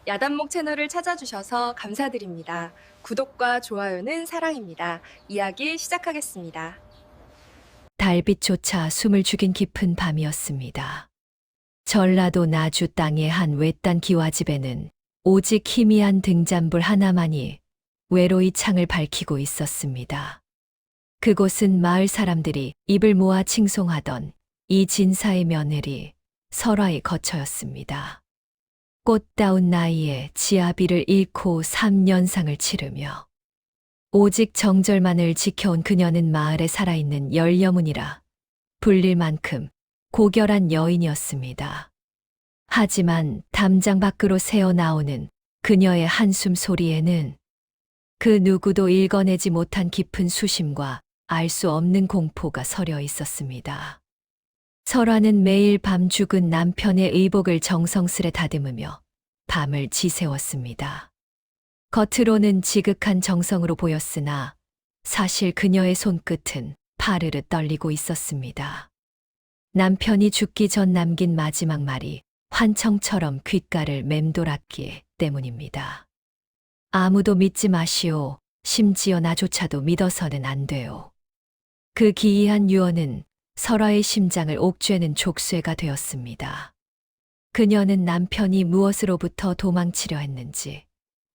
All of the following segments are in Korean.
야단목 채널을 찾아주셔서 감사드립니다. 구독과 좋아요는 사랑입니다. 이야기 시작하겠습니다. 달빛조차 숨을 죽인 깊은 밤이었습니다. 전라도 나주 땅의 한 외딴 기와집에는 오직 희미한 등잔불 하나만이 외로이 창을 밝히고 있었습니다. 그곳은 마을 사람들이 입을 모아 칭송하던 이 진사의 며느리 설화의 거처였습니다. 꽃다운 나이에 지아비를 잃고 3년상을 치르며 오직 정절만을 지켜온 그녀는 마을에 살아있는 열여문이라 불릴 만큼 고결한 여인이었습니다. 하지만 담장 밖으로 새어나오는 그녀의 한숨 소리에는 그 누구도 읽어내지 못한 깊은 수심과 알 수 없는 공포가 서려 있었습니다. 설화는 매일 밤 죽은 남편의 의복을 정성스레 다듬으며 밤을 지새웠습니다. 겉으로는 지극한 정성으로 보였으나 사실 그녀의 손끝은 파르르 떨리고 있었습니다. 남편이 죽기 전 남긴 마지막 말이 환청처럼 귓가를 맴돌았기 때문입니다. 아무도 믿지 마시오. 심지어 나조차도 믿어서는 안 돼요. 그 기이한 유언은 설화의 심장을 옥죄는 족쇄가 되었습니다. 그녀는 남편이 무엇으로부터 도망치려 했는지,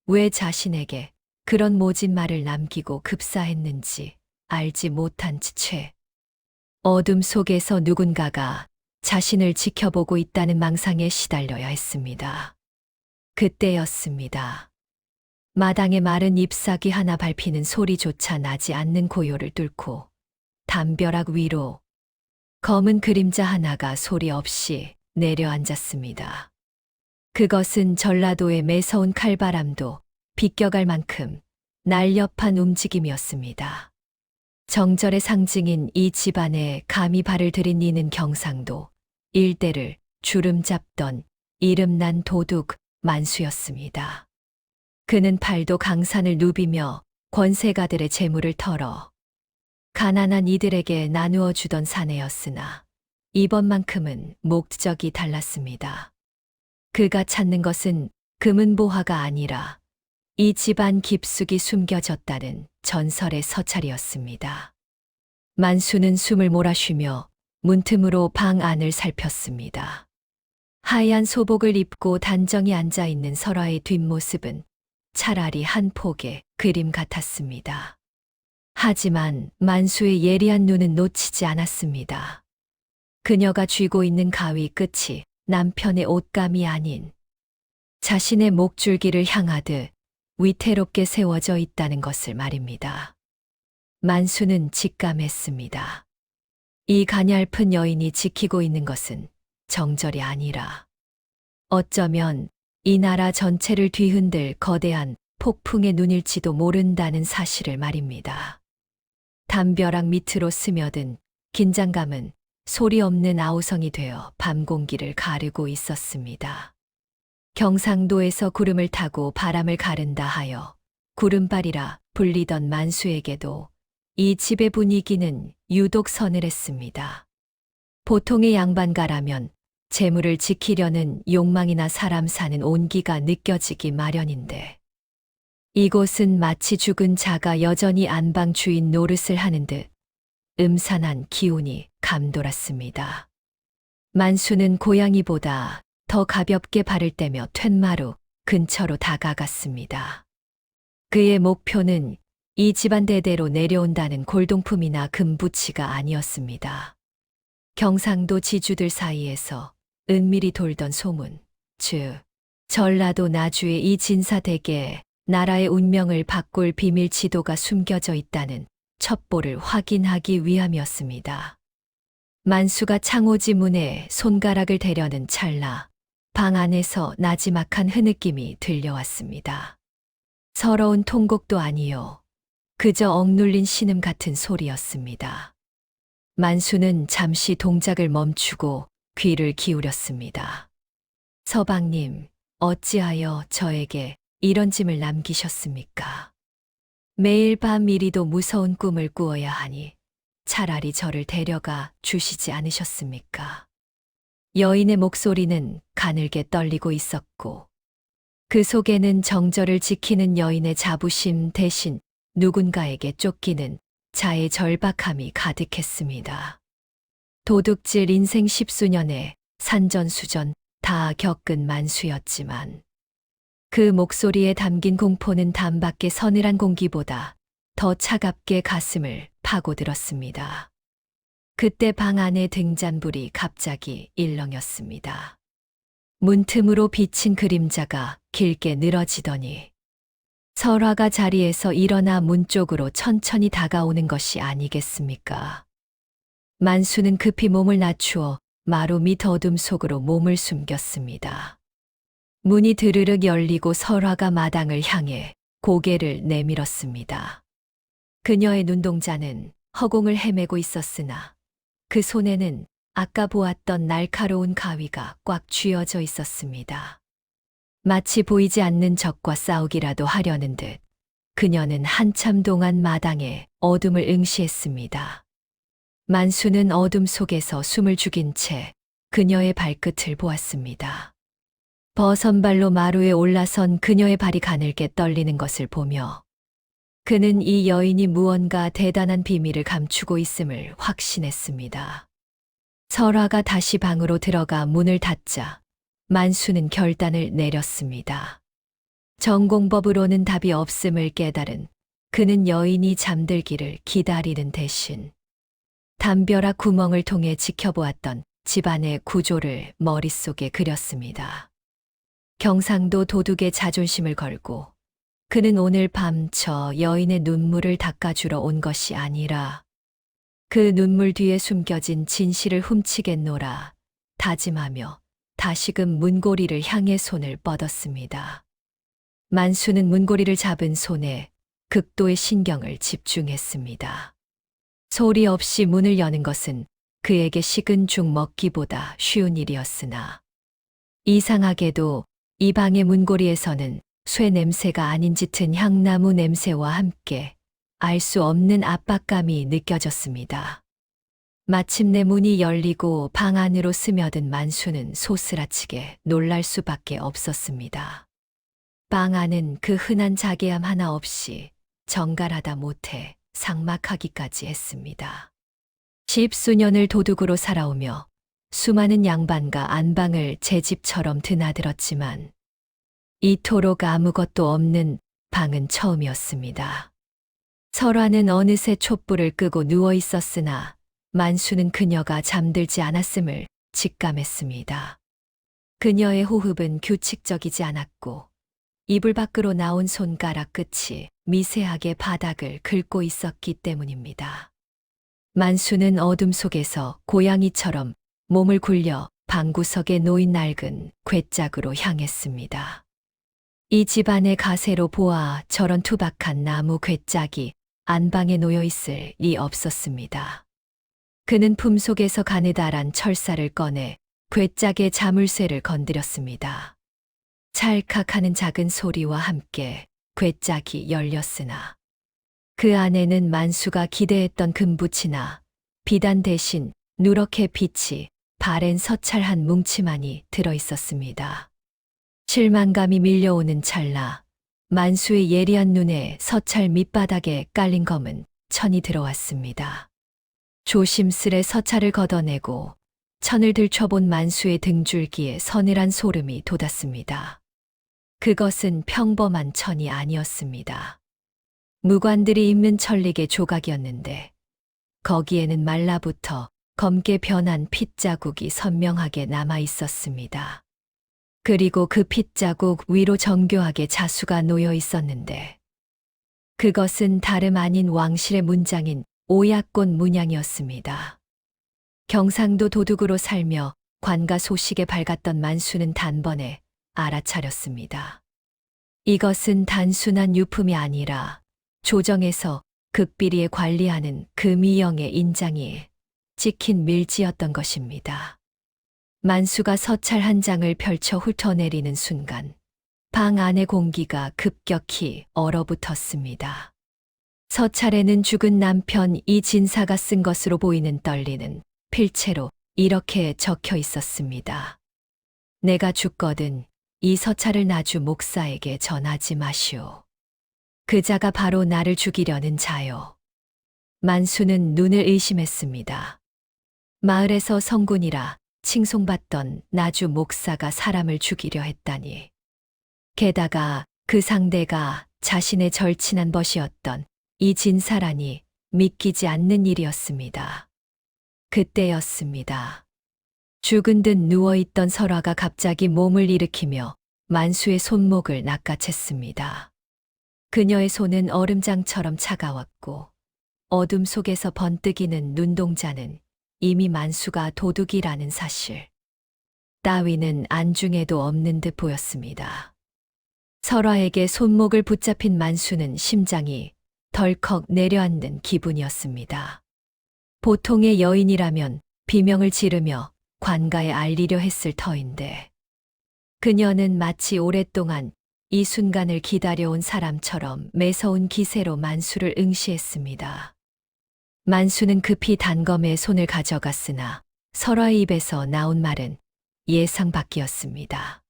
왜 자신에게 그런 모진 말을 남기고 급사했는지 알지 못한 채 어둠 속에서 누군가가 자신을 지켜보고 있다는 망상에 시달려야 했습니다. 그때였습니다. 마당에 마른 잎사귀 하나 밟히는 소리조차 나지 않는 고요를 뚫고 담벼락 위로 검은 그림자 하나가 소리 없이 내려앉았습니다. 그것은 전라도의 매서운 칼바람도 비껴갈 만큼 날렵한 움직임이었습니다. 정절의 상징인 이 집안에 감히 발을 들인 이는 경상도 일대를 주름잡던 이름난 도둑 만수였습니다. 그는 팔도 강산을 누비며 권세가들의 재물을 털어 가난한 이들에게 나누어 주던 사내였으나 이번만큼은 목적이 달랐습니다. 그가 찾는 것은 금은보화가 아니라 이 집안 깊숙이 숨겨졌다는 전설의 서찰이었습니다. 만수는 숨을 몰아쉬며 문틈으로 방 안을 살폈습니다. 하얀 소복을 입고 단정히 앉아있는 설화의 뒷모습은 차라리 한 폭의 그림 같았습니다. 하지만 만수의 예리한 눈은 놓치지 않았습니다. 그녀가 쥐고 있는 가위 끝이 남편의 옷감이 아닌 자신의 목줄기를 향하듯 위태롭게 세워져 있다는 것을 말입니다. 만수는 직감했습니다. 이 가냘픈 여인이 지키고 있는 것은 정절이 아니라 어쩌면 이 나라 전체를 뒤흔들 거대한 폭풍의 눈일지도 모른다는 사실을 말입니다. 담벼락 밑으로 스며든 긴장감은 소리 없는 아우성이 되어 밤 공기를 가르고 있었습니다. 경상도에서 구름을 타고 바람을 가른다 하여 구름발이라 불리던 만수에게도 이 집의 분위기는 유독 서늘했습니다. 보통의 양반가라면 재물을 지키려는 욕망이나 사람 사는 온기가 느껴지기 마련인데 이곳은 마치 죽은 자가 여전히 안방 주인 노릇을 하는 듯 음산한 기운이 감돌았습니다. 만수는 고양이보다 더 가볍게 발을 떼며 툇마루 근처로 다가갔습니다. 그의 목표는 이 집안 대대로 내려온다는 골동품이나 금부치가 아니었습니다. 경상도 지주들 사이에서 은밀히 돌던 소문, 즉 전라도 나주의 이 진사댁에 나라의 운명을 바꿀 비밀 지도가 숨겨져 있다는 첩보를 확인하기 위함이었습니다. 만수가 창호지 문에 손가락을 대려는 찰나 방 안에서 나지막한 흐느낌이 들려왔습니다. 서러운 통곡도 아니요. 그저 억눌린 신음 같은 소리였습니다. 만수는 잠시 동작을 멈추고 귀를 기울였습니다. 서방님, 어찌하여 저에게 이런 짐을 남기셨습니까? 매일 밤 이리도 무서운 꿈을 꾸어야 하니 차라리 저를 데려가 주시지 않으셨습니까? 여인의 목소리는 가늘게 떨리고 있었고 그 속에는 정절을 지키는 여인의 자부심 대신 누군가에게 쫓기는 자의 절박함이 가득했습니다. 도둑질 인생 십수년에 산전수전 다 겪은 만수였지만 그 목소리에 담긴 공포는 담밖의 서늘한 공기보다 더 차갑게 가슴을 파고들었습니다. 그때 방 안의 등잔불이 갑자기 일렁였습니다. 문틈으로 비친 그림자가 길게 늘어지더니 설화가 자리에서 일어나 문 쪽으로 천천히 다가오는 것이 아니겠습니까? 만수는 급히 몸을 낮추어 마루 밑 어둠 속으로 몸을 숨겼습니다. 문이 드르륵 열리고 설화가 마당을 향해 고개를 내밀었습니다. 그녀의 눈동자는 허공을 헤매고 있었으나 그 손에는 아까 보았던 날카로운 가위가 꽉 쥐어져 있었습니다. 마치 보이지 않는 적과 싸우기라도 하려는 듯 그녀는 한참 동안 마당에 어둠을 응시했습니다. 만수는 어둠 속에서 숨을 죽인 채 그녀의 발끝을 보았습니다. 버선발로 마루에 올라선 그녀의 발이 가늘게 떨리는 것을 보며 그는 이 여인이 무언가 대단한 비밀을 감추고 있음을 확신했습니다. 설화가 다시 방으로 들어가 문을 닫자 만수는 결단을 내렸습니다. 전공법으로는 답이 없음을 깨달은 그는 여인이 잠들기를 기다리는 대신 담벼락 구멍을 통해 지켜보았던 집안의 구조를 머릿속에 그렸습니다. 경상도 도둑의 자존심을 걸고 그는 오늘 밤 저 여인의 눈물을 닦아주러 온 것이 아니라 그 눈물 뒤에 숨겨진 진실을 훔치겠노라 다짐하며 다시금 문고리를 향해 손을 뻗었습니다. 만수는 문고리를 잡은 손에 극도의 신경을 집중했습니다. 소리 없이 문을 여는 것은 그에게 식은 죽 먹기보다 쉬운 일이었으나 이상하게도 이 방의 문고리에서는 쇠 냄새가 아닌 짙은 향나무 냄새와 함께 알 수 없는 압박감이 느껴졌습니다. 마침내 문이 열리고 방 안으로 스며든 만수는 소스라치게 놀랄 수밖에 없었습니다. 방 안은 그 흔한 자개함 하나 없이 정갈하다 못해 삭막하기까지 했습니다. 십수년을 도둑으로 살아오며 수많은 양반과 안방을 제 집처럼 드나들었지만 이토록 아무것도 없는 방은 처음이었습니다. 설화는 어느새 촛불을 끄고 누워 있었으나 만수는 그녀가 잠들지 않았음을 직감했습니다. 그녀의 호흡은 규칙적이지 않았고 이불 밖으로 나온 손가락 끝이 미세하게 바닥을 긁고 있었기 때문입니다. 만수는 어둠 속에서 고양이처럼 몸을 굴려 방구석에 놓인 낡은 괴짝으로 향했습니다. 이 집안의 가세로 보아 저런 투박한 나무 괴짝이 안방에 놓여 있을 리 없었습니다. 그는 품속에서 가느다란 철사를 꺼내 괴짝의 자물쇠를 건드렸습니다. 찰칵하는 작은 소리와 함께 괴짝이 열렸으나 그 안에는 만수가 기대했던 금붙이나 비단 대신 누렇게 빛이 바랜 서찰 한 뭉치만이 들어있었습니다. 실망감이 밀려오는 찰나 만수의 예리한 눈에 서찰 밑바닥에 깔린 검은 천이 들어왔습니다. 조심스레 서찰을 걷어내고 천을 들춰본 만수의 등줄기에 서늘한 소름이 돋았습니다. 그것은 평범한 천이 아니었습니다. 무관들이 입는 천릭의 조각이었는데 거기에는 말라붙어 검게 변한 핏자국이 선명하게 남아 있었습니다. 그리고 그 핏자국 위로 정교하게 자수가 놓여 있었는데 그것은 다름 아닌 왕실의 문장인 오약꽃 문양이었습니다. 경상도 도둑으로 살며 관가 소식에 밝았던 만수는 단번에 알아차렸습니다. 이것은 단순한 유품이 아니라 조정에서 극비리에 관리하는 금이영의 인장이 찍힌 밀지였던 것입니다. 만수가 서찰 한 장을 펼쳐 훑어내리는 순간 방 안의 공기가 급격히 얼어붙었습니다. 서찰에는 죽은 남편 이진사가 쓴 것으로 보이는 떨리는 필체로 이렇게 적혀 있었습니다. 내가 죽거든 이 서찰을 나주 목사에게 전하지 마시오. 그 자가 바로 나를 죽이려는 자요. 만수는 눈을 의심했습니다. 마을에서 성군이라 칭송받던 나주 목사가 사람을 죽이려 했다니. 게다가 그 상대가 자신의 절친한 벗이었던 이 진사라니 믿기지 않는 일이었습니다. 그때였습니다. 죽은 듯 누워있던 설화가 갑자기 몸을 일으키며 만수의 손목을 낚아챘습니다. 그녀의 손은 얼음장처럼 차가웠고 어둠 속에서 번뜩이는 눈동자는 이미 만수가 도둑이라는 사실 따위는 안중에도 없는 듯 보였습니다. 설화에게 손목을 붙잡힌 만수는 심장이 덜컥 내려앉는 기분이었습니다. 보통의 여인이라면 비명을 지르며 관가에 알리려 했을 터인데 그녀는 마치 오랫동안 이 순간을 기다려온 사람처럼 매서운 기세로 만수를 응시했습니다. 만수는 급히 단검에 손을 가져갔으나 설화의 입에서 나온 말은 예상 밖이었습니다.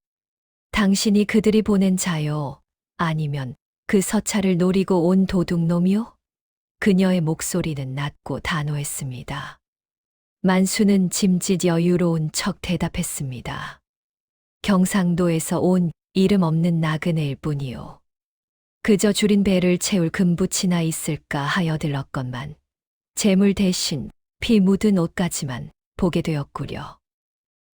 당신이 그들이 보낸 자요? 아니면 그 서찰을 노리고 온 도둑놈이요? 그녀의 목소리는 낮고 단호했습니다. 만수는 짐짓 여유로운 척 대답했습니다. 경상도에서 온 이름 없는 나그네일 뿐이요. 그저 줄인 배를 채울 금붙이나 있을까 하여 들렀건만 재물 대신 피 묻은 옷까지만 보게 되었구려.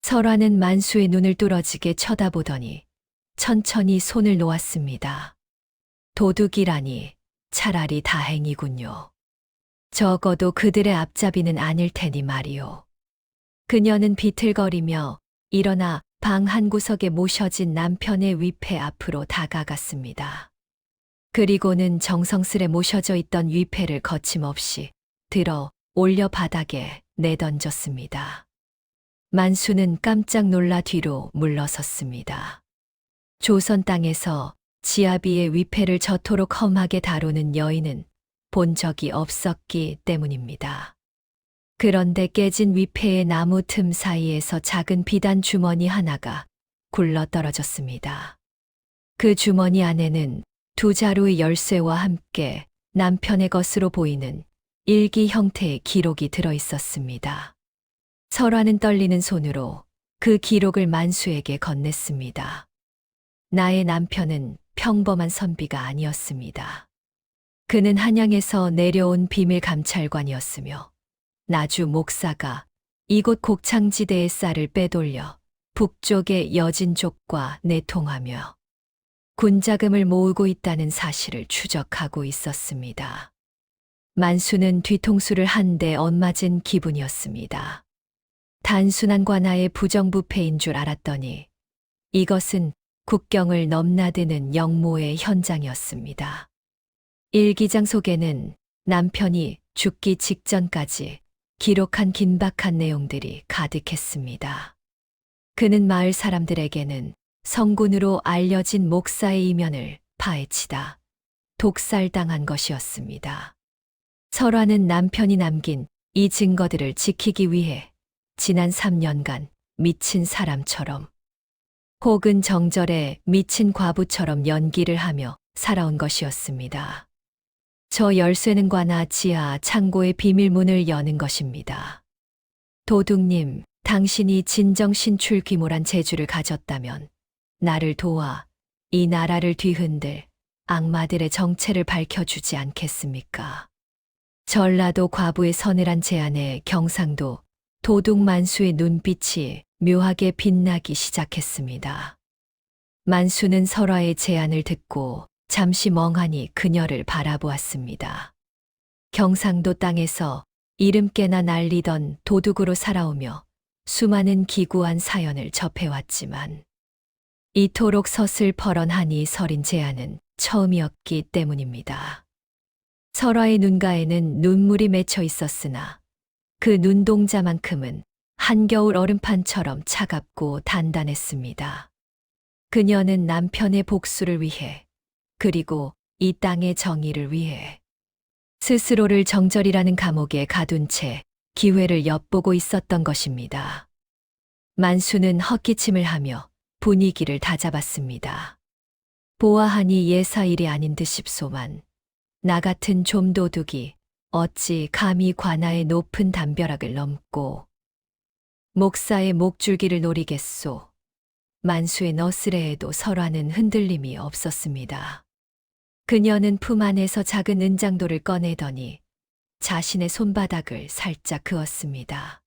설화는 만수의 눈을 뚫어지게 쳐다보더니 천천히 손을 놓았습니다. 도둑이라니 차라리 다행이군요. 적어도 그들의 앞잡이는 아닐 테니 말이요. 그녀는 비틀거리며 일어나 방 한 구석에 모셔진 남편의 위패 앞으로 다가갔습니다. 그리고는 정성스레 모셔져 있던 위패를 거침없이 들어 올려 바닥에 내던졌습니다. 만수는 깜짝 놀라 뒤로 물러섰습니다. 조선 땅에서 지아비의 위패를 저토록 험하게 다루는 여인은 본 적이 없었기 때문입니다. 그런데 깨진 위패의 나무 틈 사이에서 작은 비단 주머니 하나가 굴러 떨어졌습니다. 그 주머니 안에는 두 자루의 열쇠와 함께 남편의 것으로 보이는 일기 형태의 기록이 들어 있었습니다. 설화는 떨리는 손으로 그 기록을 만수에게 건넸습니다. 나의 남편은 평범한 선비가 아니었습니다. 그는 한양에서 내려온 비밀 감찰관이었으며 나주 목사가 이곳 곡창지대의 쌀을 빼돌려 북쪽의 여진족과 내통하며 군자금을 모으고 있다는 사실을 추적하고 있었습니다. 만수는 뒤통수를 한 대 엇맞은 기분이었습니다. 단순한 관아의 부정부패인 줄 알았더니 이것은 국경을 넘나드는 역모의 현장이었습니다. 일기장 속에는 남편이 죽기 직전까지 기록한 긴박한 내용들이 가득했습니다. 그는 마을 사람들에게는 성군으로 알려진 목사의 이면을 파헤치다 독살당한 것이었습니다. 설화는 남편이 남긴 이 증거들을 지키기 위해 지난 3년간 미친 사람처럼 혹은 정절에 미친 과부처럼 연기를 하며 살아온 것이었습니다. 저 열쇠는 관아 지하 창고의 비밀문을 여는 것입니다. 도둑님, 당신이 진정 신출귀몰한 재주를 가졌다면 나를 도와 이 나라를 뒤흔들 악마들의 정체를 밝혀주지 않겠습니까? 전라도 과부의 서늘한 제안에 경상도 도둑 만수의 눈빛이 묘하게 빛나기 시작했습니다. 만수는 설화의 제안을 듣고 잠시 멍하니 그녀를 바라보았습니다. 경상도 땅에서 이름께나 날리던 도둑으로 살아오며 수많은 기구한 사연을 접해왔지만 이토록 서슬퍼런하니 서린 제안은 처음이었기 때문입니다. 설화의 눈가에는 눈물이 맺혀 있었으나 그 눈동자만큼은 한겨울 얼음판처럼 차갑고 단단했습니다. 그녀는 남편의 복수를 위해 그리고 이 땅의 정의를 위해 스스로를 정절이라는 감옥에 가둔 채 기회를 엿보고 있었던 것입니다. 만수는 헛기침을 하며 분위기를 다잡았습니다. 보아하니 예사일이 아닌 듯 싶소만 나 같은 좀도둑이 어찌 감히 관아의 높은 담벼락을 넘고 목사의 목줄기를 노리겠소. 만수의 너스레에도 설화는 흔들림이 없었습니다. 그녀는 품 안에서 작은 은장도를 꺼내더니 자신의 손바닥을 살짝 그었습니다.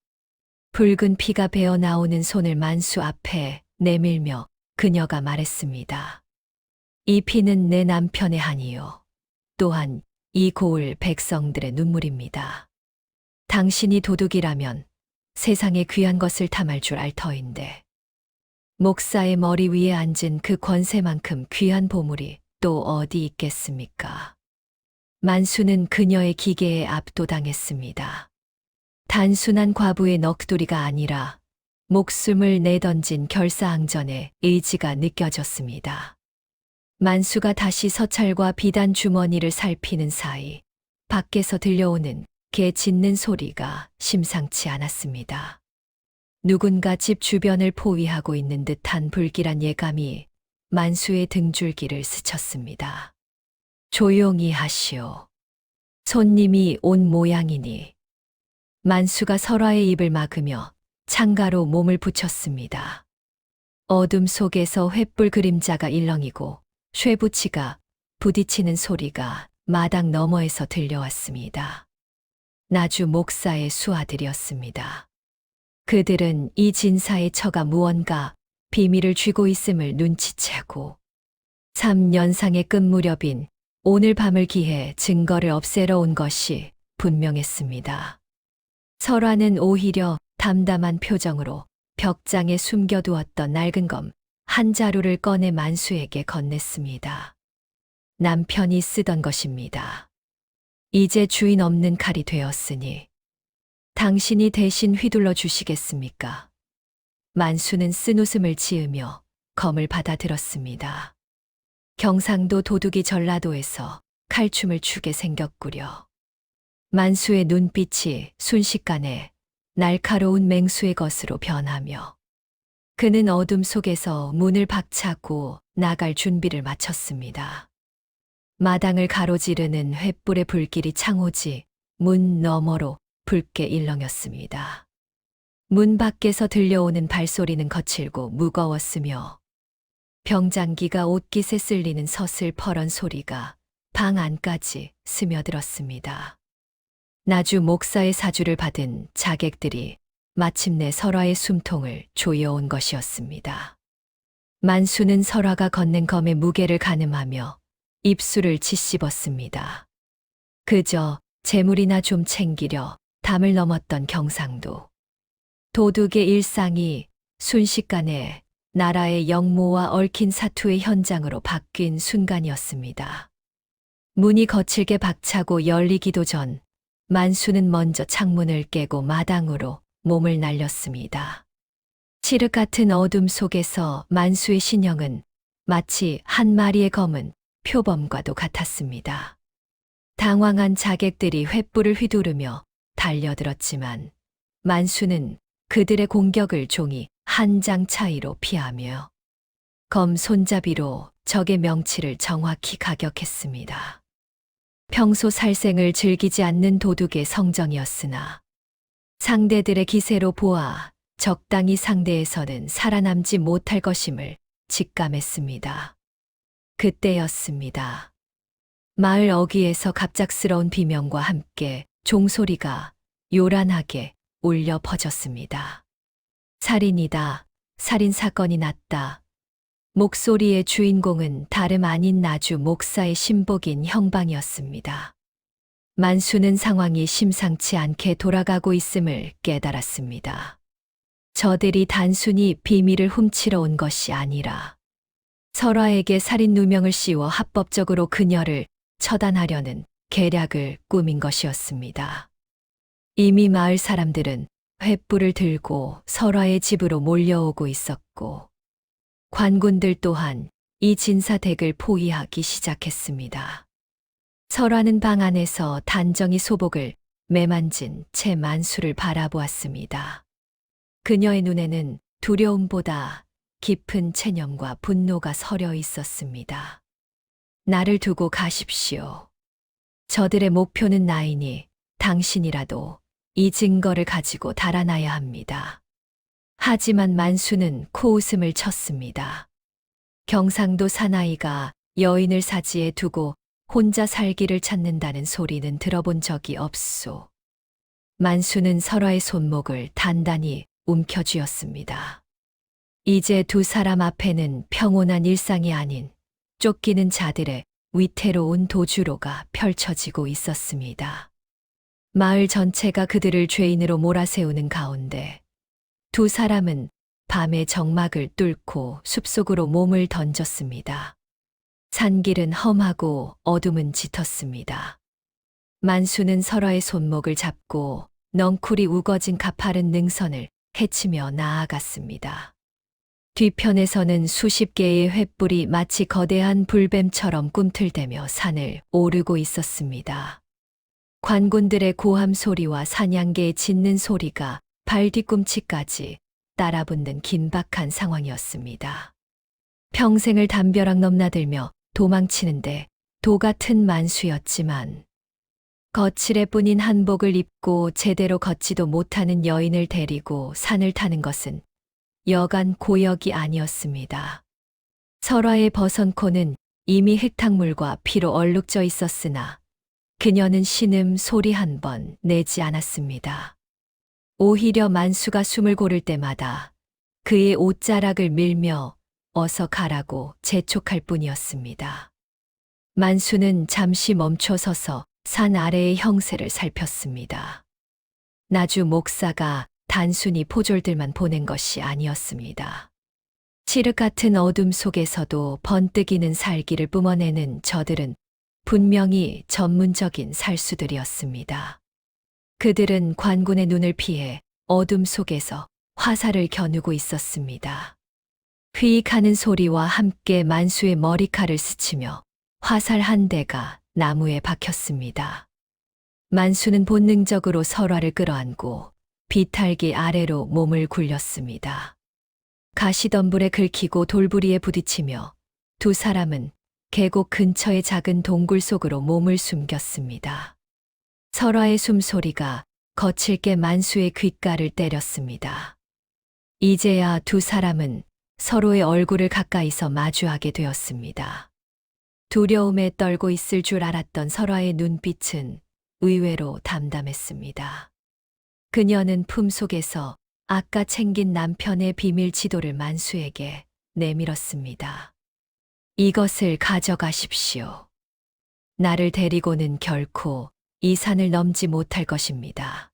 붉은 피가 배어 나오는 손을 만수 앞에 내밀며 그녀가 말했습니다. 이 피는 내 남편의 한이요. 또한 이 고을 백성들의 눈물입니다. 당신이 도둑이라면 세상에 귀한 것을 탐할 줄 알 터인데 목사의 머리 위에 앉은 그 권세만큼 귀한 보물이 또 어디 있겠습니까? 만수는 그녀의 기계에 압도당했습니다. 단순한 과부의 넋두리가 아니라 목숨을 내던진 결사항전의 의지가 느껴졌습니다. 만수가 다시 서찰과 비단 주머니를 살피는 사이 밖에서 들려오는 개 짖는 소리가 심상치 않았습니다. 누군가 집 주변을 포위하고 있는 듯한 불길한 예감이 만수의 등줄기를 스쳤습니다. 조용히 하시오. 손님이 온 모양이니. 만수가 설화의 입을 막으며 창가로 몸을 붙였습니다. 어둠 속에서 횃불 그림자가 일렁이고 쇠붙이가 부딪히는 소리가 마당 너머에서 들려왔습니다. 나주 목사의 수아들이었습니다. 그들은 이 진사의 처가 무언가 비밀을 쥐고 있음을 눈치채고 3년상의 끝 무렵인 오늘 밤을 기해 증거를 없애러 온 것이 분명했습니다. 설화는 오히려 담담한 표정으로 벽장에 숨겨두었던 낡은 검 한 자루를 꺼내 만수에게 건넸습니다. 남편이 쓰던 것입니다. 이제 주인 없는 칼이 되었으니 당신이 대신 휘둘러 주시겠습니까? 만수는 쓴웃음을 지으며 검을 받아들었습니다. 경상도 도둑이 전라도에서 칼춤을 추게 생겼구려. 만수의 눈빛이 순식간에 날카로운 맹수의 것으로 변하며 그는 어둠 속에서 문을 박차고 나갈 준비를 마쳤습니다. 마당을 가로지르는 횃불의 불길이 창호지 문 너머로 붉게 일렁였습니다. 문 밖에서 들려오는 발소리는 거칠고 무거웠으며 병장기가 옷깃에 쓸리는 서슬퍼런 소리가 방 안까지 스며들었습니다. 나주 목사의 사주를 받은 자객들이 마침내 설화의 숨통을 조여온 것이었습니다. 만수는 설화가 건넨 검의 무게를 가늠하며 입술을 짓씹었습니다. 그저 재물이나 좀 챙기려 담을 넘었던 경상도. 도둑의 일상이 순식간에 나라의 영모와 얽힌 사투의 현장으로 바뀐 순간이었습니다. 문이 거칠게 박차고 열리기도 전 만수는 먼저 창문을 깨고 마당으로 몸을 날렸습니다. 칠흑 같은 어둠 속에서 만수의 신형은 마치 한 마리의 검은 표범과도 같았습니다. 당황한 자객들이 횃불을 휘두르며 달려들었지만 만수는 그들의 공격을 종이 한 장 차이로 피하며 검 손잡이로 적의 명치를 정확히 가격했습니다. 평소 살생을 즐기지 않는 도둑의 성정이었으나 상대들의 기세로 보아 적당히 상대에서는 살아남지 못할 것임을 직감했습니다. 그때였습니다. 마을 어귀에서 갑작스러운 비명과 함께 종소리가 요란하게 울려 퍼졌습니다. 살인이다. 살인사건이 났다. 목소리의 주인공은 다름 아닌 나주 목사의 신복인 형방이었습니다. 만수는 상황이 심상치 않게 돌아가고 있음을 깨달았습니다. 저들이 단순히 비밀을 훔치러 온 것이 아니라 설화에게 살인 누명을 씌워 합법적으로 그녀를 처단하려는 계략을 꾸민 것이었습니다. 이미 마을 사람들은 횃불을 들고 설화의 집으로 몰려오고 있었고 관군들 또한 이 진사댁을 포위하기 시작했습니다. 설화는 방 안에서 단정히 소복을 매만진 채 만수를 바라보았습니다. 그녀의 눈에는 두려움보다 깊은 체념과 분노가 서려 있었습니다. 나를 두고 가십시오. 저들의 목표는 나이니 당신이라도 이 증거를 가지고 달아나야 합니다. 하지만 만수는 코웃음을 쳤습니다. 경상도 사나이가 여인을 사지에 두고 혼자 살기를 찾는다는 소리는 들어본 적이 없소. 만수는 설화의 손목을 단단히 움켜쥐었습니다. 이제 두 사람 앞에는 평온한 일상이 아닌 쫓기는 자들의 위태로운 도주로가 펼쳐지고 있었습니다. 마을 전체가 그들을 죄인으로 몰아세우는 가운데 두 사람은 밤의 정막을 뚫고 숲속으로 몸을 던졌습니다. 산길은 험하고 어둠은 짙었습니다. 만수는 설화의 손목을 잡고 넝쿨이 우거진 가파른 능선을 헤치며 나아갔습니다. 뒤편에서는 수십 개의 횃불이 마치 거대한 불뱀처럼 꿈틀대며 산을 오르고 있었습니다. 관군들의 고함 소리와 사냥개의 짖는 소리가 발 뒤꿈치까지 따라붙는 긴박한 상황이었습니다. 평생을 담벼락 넘나들며 도망치는데 도 같은 만수였지만 거칠애 뿐인 한복을 입고 제대로 걷지도 못하는 여인을 데리고 산을 타는 것은 여간 고역이 아니었습니다. 설화의 버선코는 이미 흙탕물과 피로 얼룩져 있었으나 그녀는 신음 소리 한 번 내지 않았습니다. 오히려 만수가 숨을 고를 때마다 그의 옷자락을 밀며 어서 가라고 재촉할 뿐이었습니다. 만수는 잠시 멈춰 서서 산 아래의 형세를 살폈습니다. 나주 목사가 단순히 포졸들만 보낸 것이 아니었습니다. 칠흑 같은 어둠 속에서도 번뜩이는 살기를 뿜어내는 저들은 분명히 전문적인 살수들이었습니다. 그들은 관군의 눈을 피해 어둠 속에서 화살을 겨누고 있었습니다. 휘익하는 소리와 함께 만수의 머리칼을 스치며 화살 한 대가 나무에 박혔습니다. 만수는 본능적으로 설화를 끌어안고 비탈기 아래로 몸을 굴렸습니다. 가시덤불에 긁히고 돌부리에 부딪히며 두 사람은 계곡 근처의 작은 동굴 속으로 몸을 숨겼습니다. 설화의 숨소리가 거칠게 만수의 귓가를 때렸습니다. 이제야 두 사람은 서로의 얼굴을 가까이서 마주하게 되었습니다. 두려움에 떨고 있을 줄 알았던 설화의 눈빛은 의외로 담담했습니다. 그녀는 품속에서 아까 챙긴 남편의 비밀 지도를 만수에게 내밀었습니다. 이것을 가져가십시오. 나를 데리고는 결코 이 산을 넘지 못할 것입니다.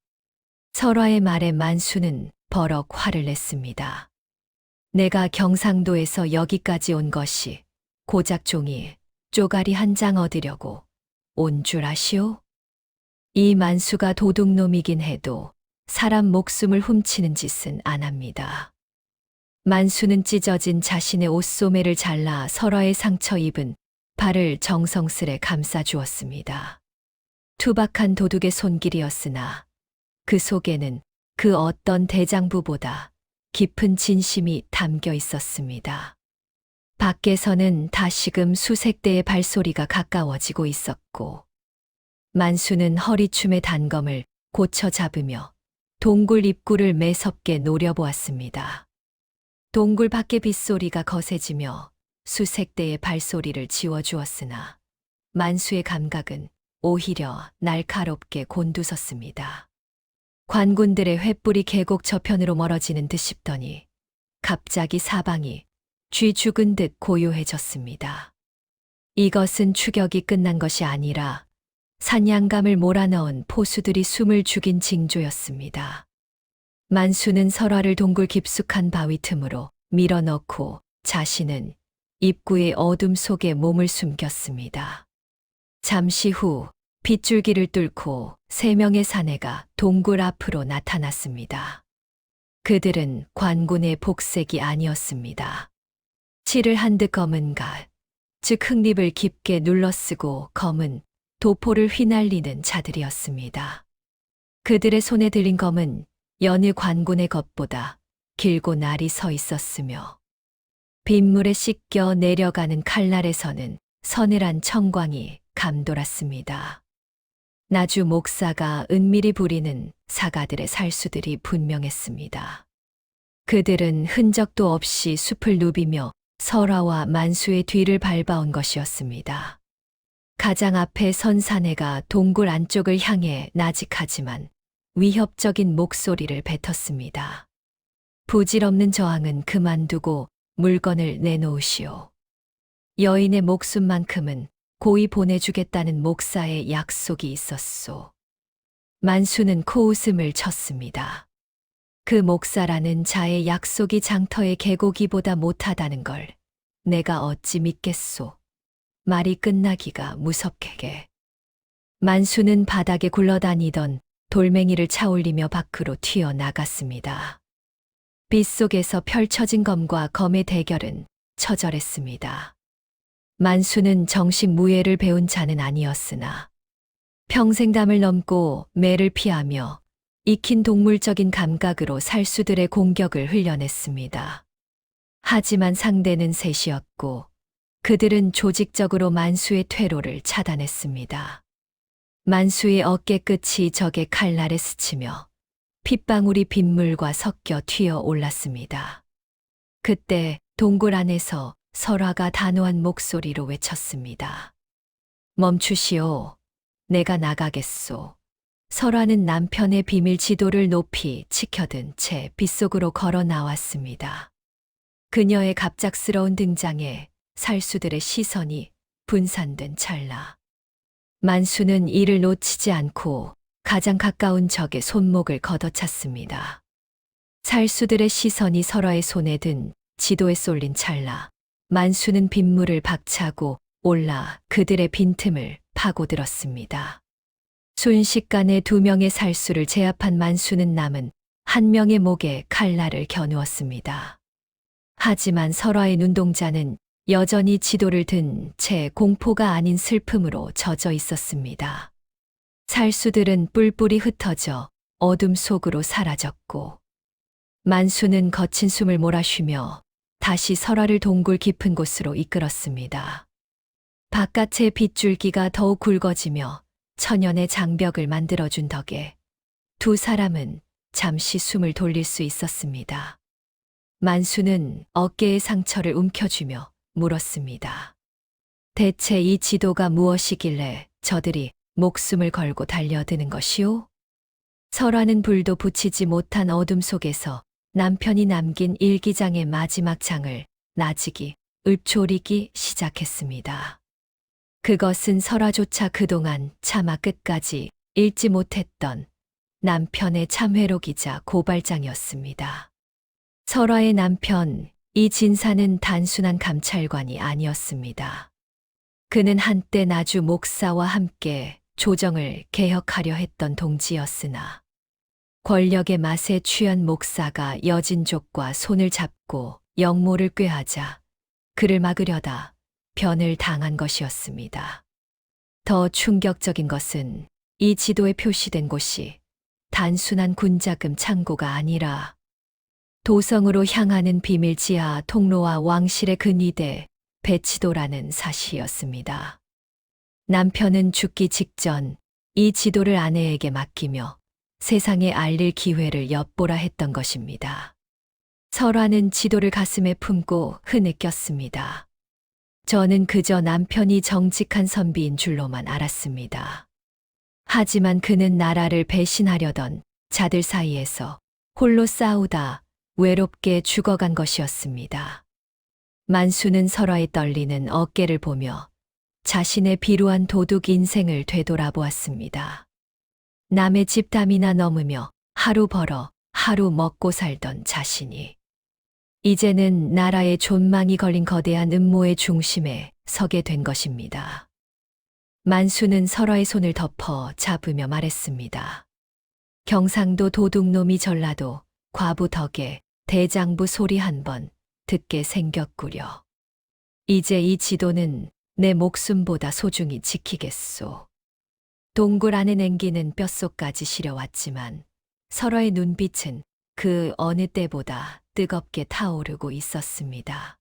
설화의 말에 만수는 버럭 화를 냈습니다. 내가 경상도에서 여기까지 온 것이 고작 종이 쪼가리 한 장 얻으려고 온 줄 아시오? 이 만수가 도둑놈이긴 해도 사람 목숨을 훔치는 짓은 안 합니다. 만수는 찢어진 자신의 옷소매를 잘라 설화의 상처 입은 발을 정성스레 감싸주었습니다. 투박한 도둑의 손길이었으나 그 속에는 그 어떤 대장부보다 깊은 진심이 담겨 있었습니다. 밖에서는 다시금 수색 대의 발소리가 가까워지고 있었고 만수는 허리춤의 단검을 고쳐 잡으며 동굴 입구를 매섭게 노려보았습니다. 동굴 밖의 빗소리가 거세지며 수색대의 발소리를 지워주었으나 만수의 감각은 오히려 날카롭게 곤두섰습니다. 관군들의 횃불이 계곡 저편으로 멀어지는 듯 싶더니 갑자기 사방이 쥐 죽은 듯 고요해졌습니다. 이것은 추격이 끝난 것이 아니라 사냥감을 몰아넣은 포수들이 숨을 죽인 징조였습니다. 만수는 설화를 동굴 깊숙한 바위 틈으로 밀어넣고 자신은 입구의 어둠 속에 몸을 숨겼습니다. 잠시 후 빗줄기를 뚫고 3명의 사내가 동굴 앞으로 나타났습니다. 그들은 관군의 복색이 아니었습니다. 칠을 한 듯 검은 갈, 즉 흙립을 깊게 눌러쓰고 검은 도포를 휘날리는 자들이었습니다. 그들의 손에 들린 검은 여느 관군의 것보다 길고 날이 서 있었으며 빗물에 씻겨 내려가는 칼날에서는 서늘한 청광이 감돌았습니다. 나주 목사가 은밀히 부리는 사가들의 살수들이 분명했습니다. 그들은 흔적도 없이 숲을 누비며 설화와 만수의 뒤를 밟아온 것이었습니다. 가장 앞에 선 사내가 동굴 안쪽을 향해 나직하지만 위협적인 목소리를 뱉었습니다. 부질없는 저항은 그만두고 물건을 내놓으시오. 여인의 목숨만큼은 고이 보내주겠다는 목사의 약속이 있었소. 만수는 코웃음을 쳤습니다. 그 목사라는 자의 약속이 장터의 개고기보다 못하다는 걸 내가 어찌 믿겠소. 말이 끝나기가 무섭게. 만수는 바닥에 굴러다니던 돌멩이를 차올리며 밖으로 튀어나갔습니다. 빗속에서 펼쳐진 검과 검의 대결은 처절했습니다. 만수는 정식 무예를 배운 자는 아니었으나 평생 담을 넘고 매를 피하며 익힌 동물적인 감각으로 살수들의 공격을 흘려냈습니다. 하지만 상대는 셋이었고 그들은 조직적으로 만수의 퇴로를 차단했습니다. 만수의 어깨 끝이 적의 칼날에 스치며 핏방울이 빗물과 섞여 튀어 올랐습니다. 그때 동굴 안에서 설화가 단호한 목소리로 외쳤습니다. 멈추시오. 내가 나가겠소. 설화는 남편의 비밀 지도를 높이 치켜든 채 빗속으로 걸어 나왔습니다. 그녀의 갑작스러운 등장에 살수들의 시선이 분산된 찰나. 만수는 이를 놓치지 않고 가장 가까운 적의 손목을 걷어찼습니다. 살수들의 시선이 설화의 손에 든 지도에 쏠린 찰나. 만수는 빗물을 박차고 올라 그들의 빈틈을 파고들었습니다. 순식간에 2명의 살수를 제압한 만수는 남은 1명의 목에 칼날을 겨누었습니다. 하지만 설화의 눈동자는 여전히 지도를 든 채 공포가 아닌 슬픔으로 젖어 있었습니다. 살수들은 뿔뿔이 흩어져 어둠 속으로 사라졌고 만수는 거친 숨을 몰아쉬며 다시 설화를 동굴 깊은 곳으로 이끌었습니다. 바깥의 빗줄기가 더욱 굵어지며 천연의 장벽을 만들어준 덕에 2 사람은 잠시 숨을 돌릴 수 있었습니다. 만수는 어깨의 상처를 움켜쥐며 물었습니다. 대체 이 지도가 무엇이길래 저들이 목숨을 걸고 달려드는 것이오? 설화는 불도 붙이지 못한 어둠 속에서 남편이 남긴 일기장의 마지막 장을 나직이 읊조리기 시작했습니다. 그것은 설화조차 그동안 차마 끝까지 읽지 못했던 남편의 참회록이자 고발장이었습니다. 설화의 남편 이 진사는 단순한 감찰관이 아니었습니다. 그는 한때 나주 목사와 함께 조정을 개혁하려 했던 동지였으나 권력의 맛에 취한 목사가 여진족과 손을 잡고 영모를 꾀하자 그를 막으려다 변을 당한 것이었습니다. 더 충격적인 것은 이 지도에 표시된 곳이 단순한 군자금 창고가 아니라 도성으로 향하는 비밀 지하 통로와 왕실의 근위대 배치도라는 사실이었습니다. 남편은 죽기 직전 이 지도를 아내에게 맡기며 세상에 알릴 기회를 엿보라 했던 것입니다. 설화는 지도를 가슴에 품고 흐느꼈습니다. 저는 그저 남편이 정직한 선비인 줄로만 알았습니다. 하지만 그는 나라를 배신하려던 자들 사이에서 홀로 싸우다 외롭게 죽어간 것이었습니다. 만수는 설화의 떨리는 어깨를 보며 자신의 비루한 도둑 인생을 되돌아보았습니다. 남의 집담이나 넘으며 하루 벌어 하루 먹고 살던 자신이 이제는 나라의 존망이 걸린 거대한 음모의 중심에 서게 된 것입니다. 만수는 설화의 손을 덮어 잡으며 말했습니다. 경상도 도둑놈이 전라도 과부 덕에 대장부 소리 한 번 듣게 생겼구려. 이제 이 지도는 내 목숨보다 소중히 지키겠소. 동굴 안에 냉기는 뼛속까지 시려왔지만 설화의 눈빛은 그 어느 때보다 뜨겁게 타오르고 있었습니다.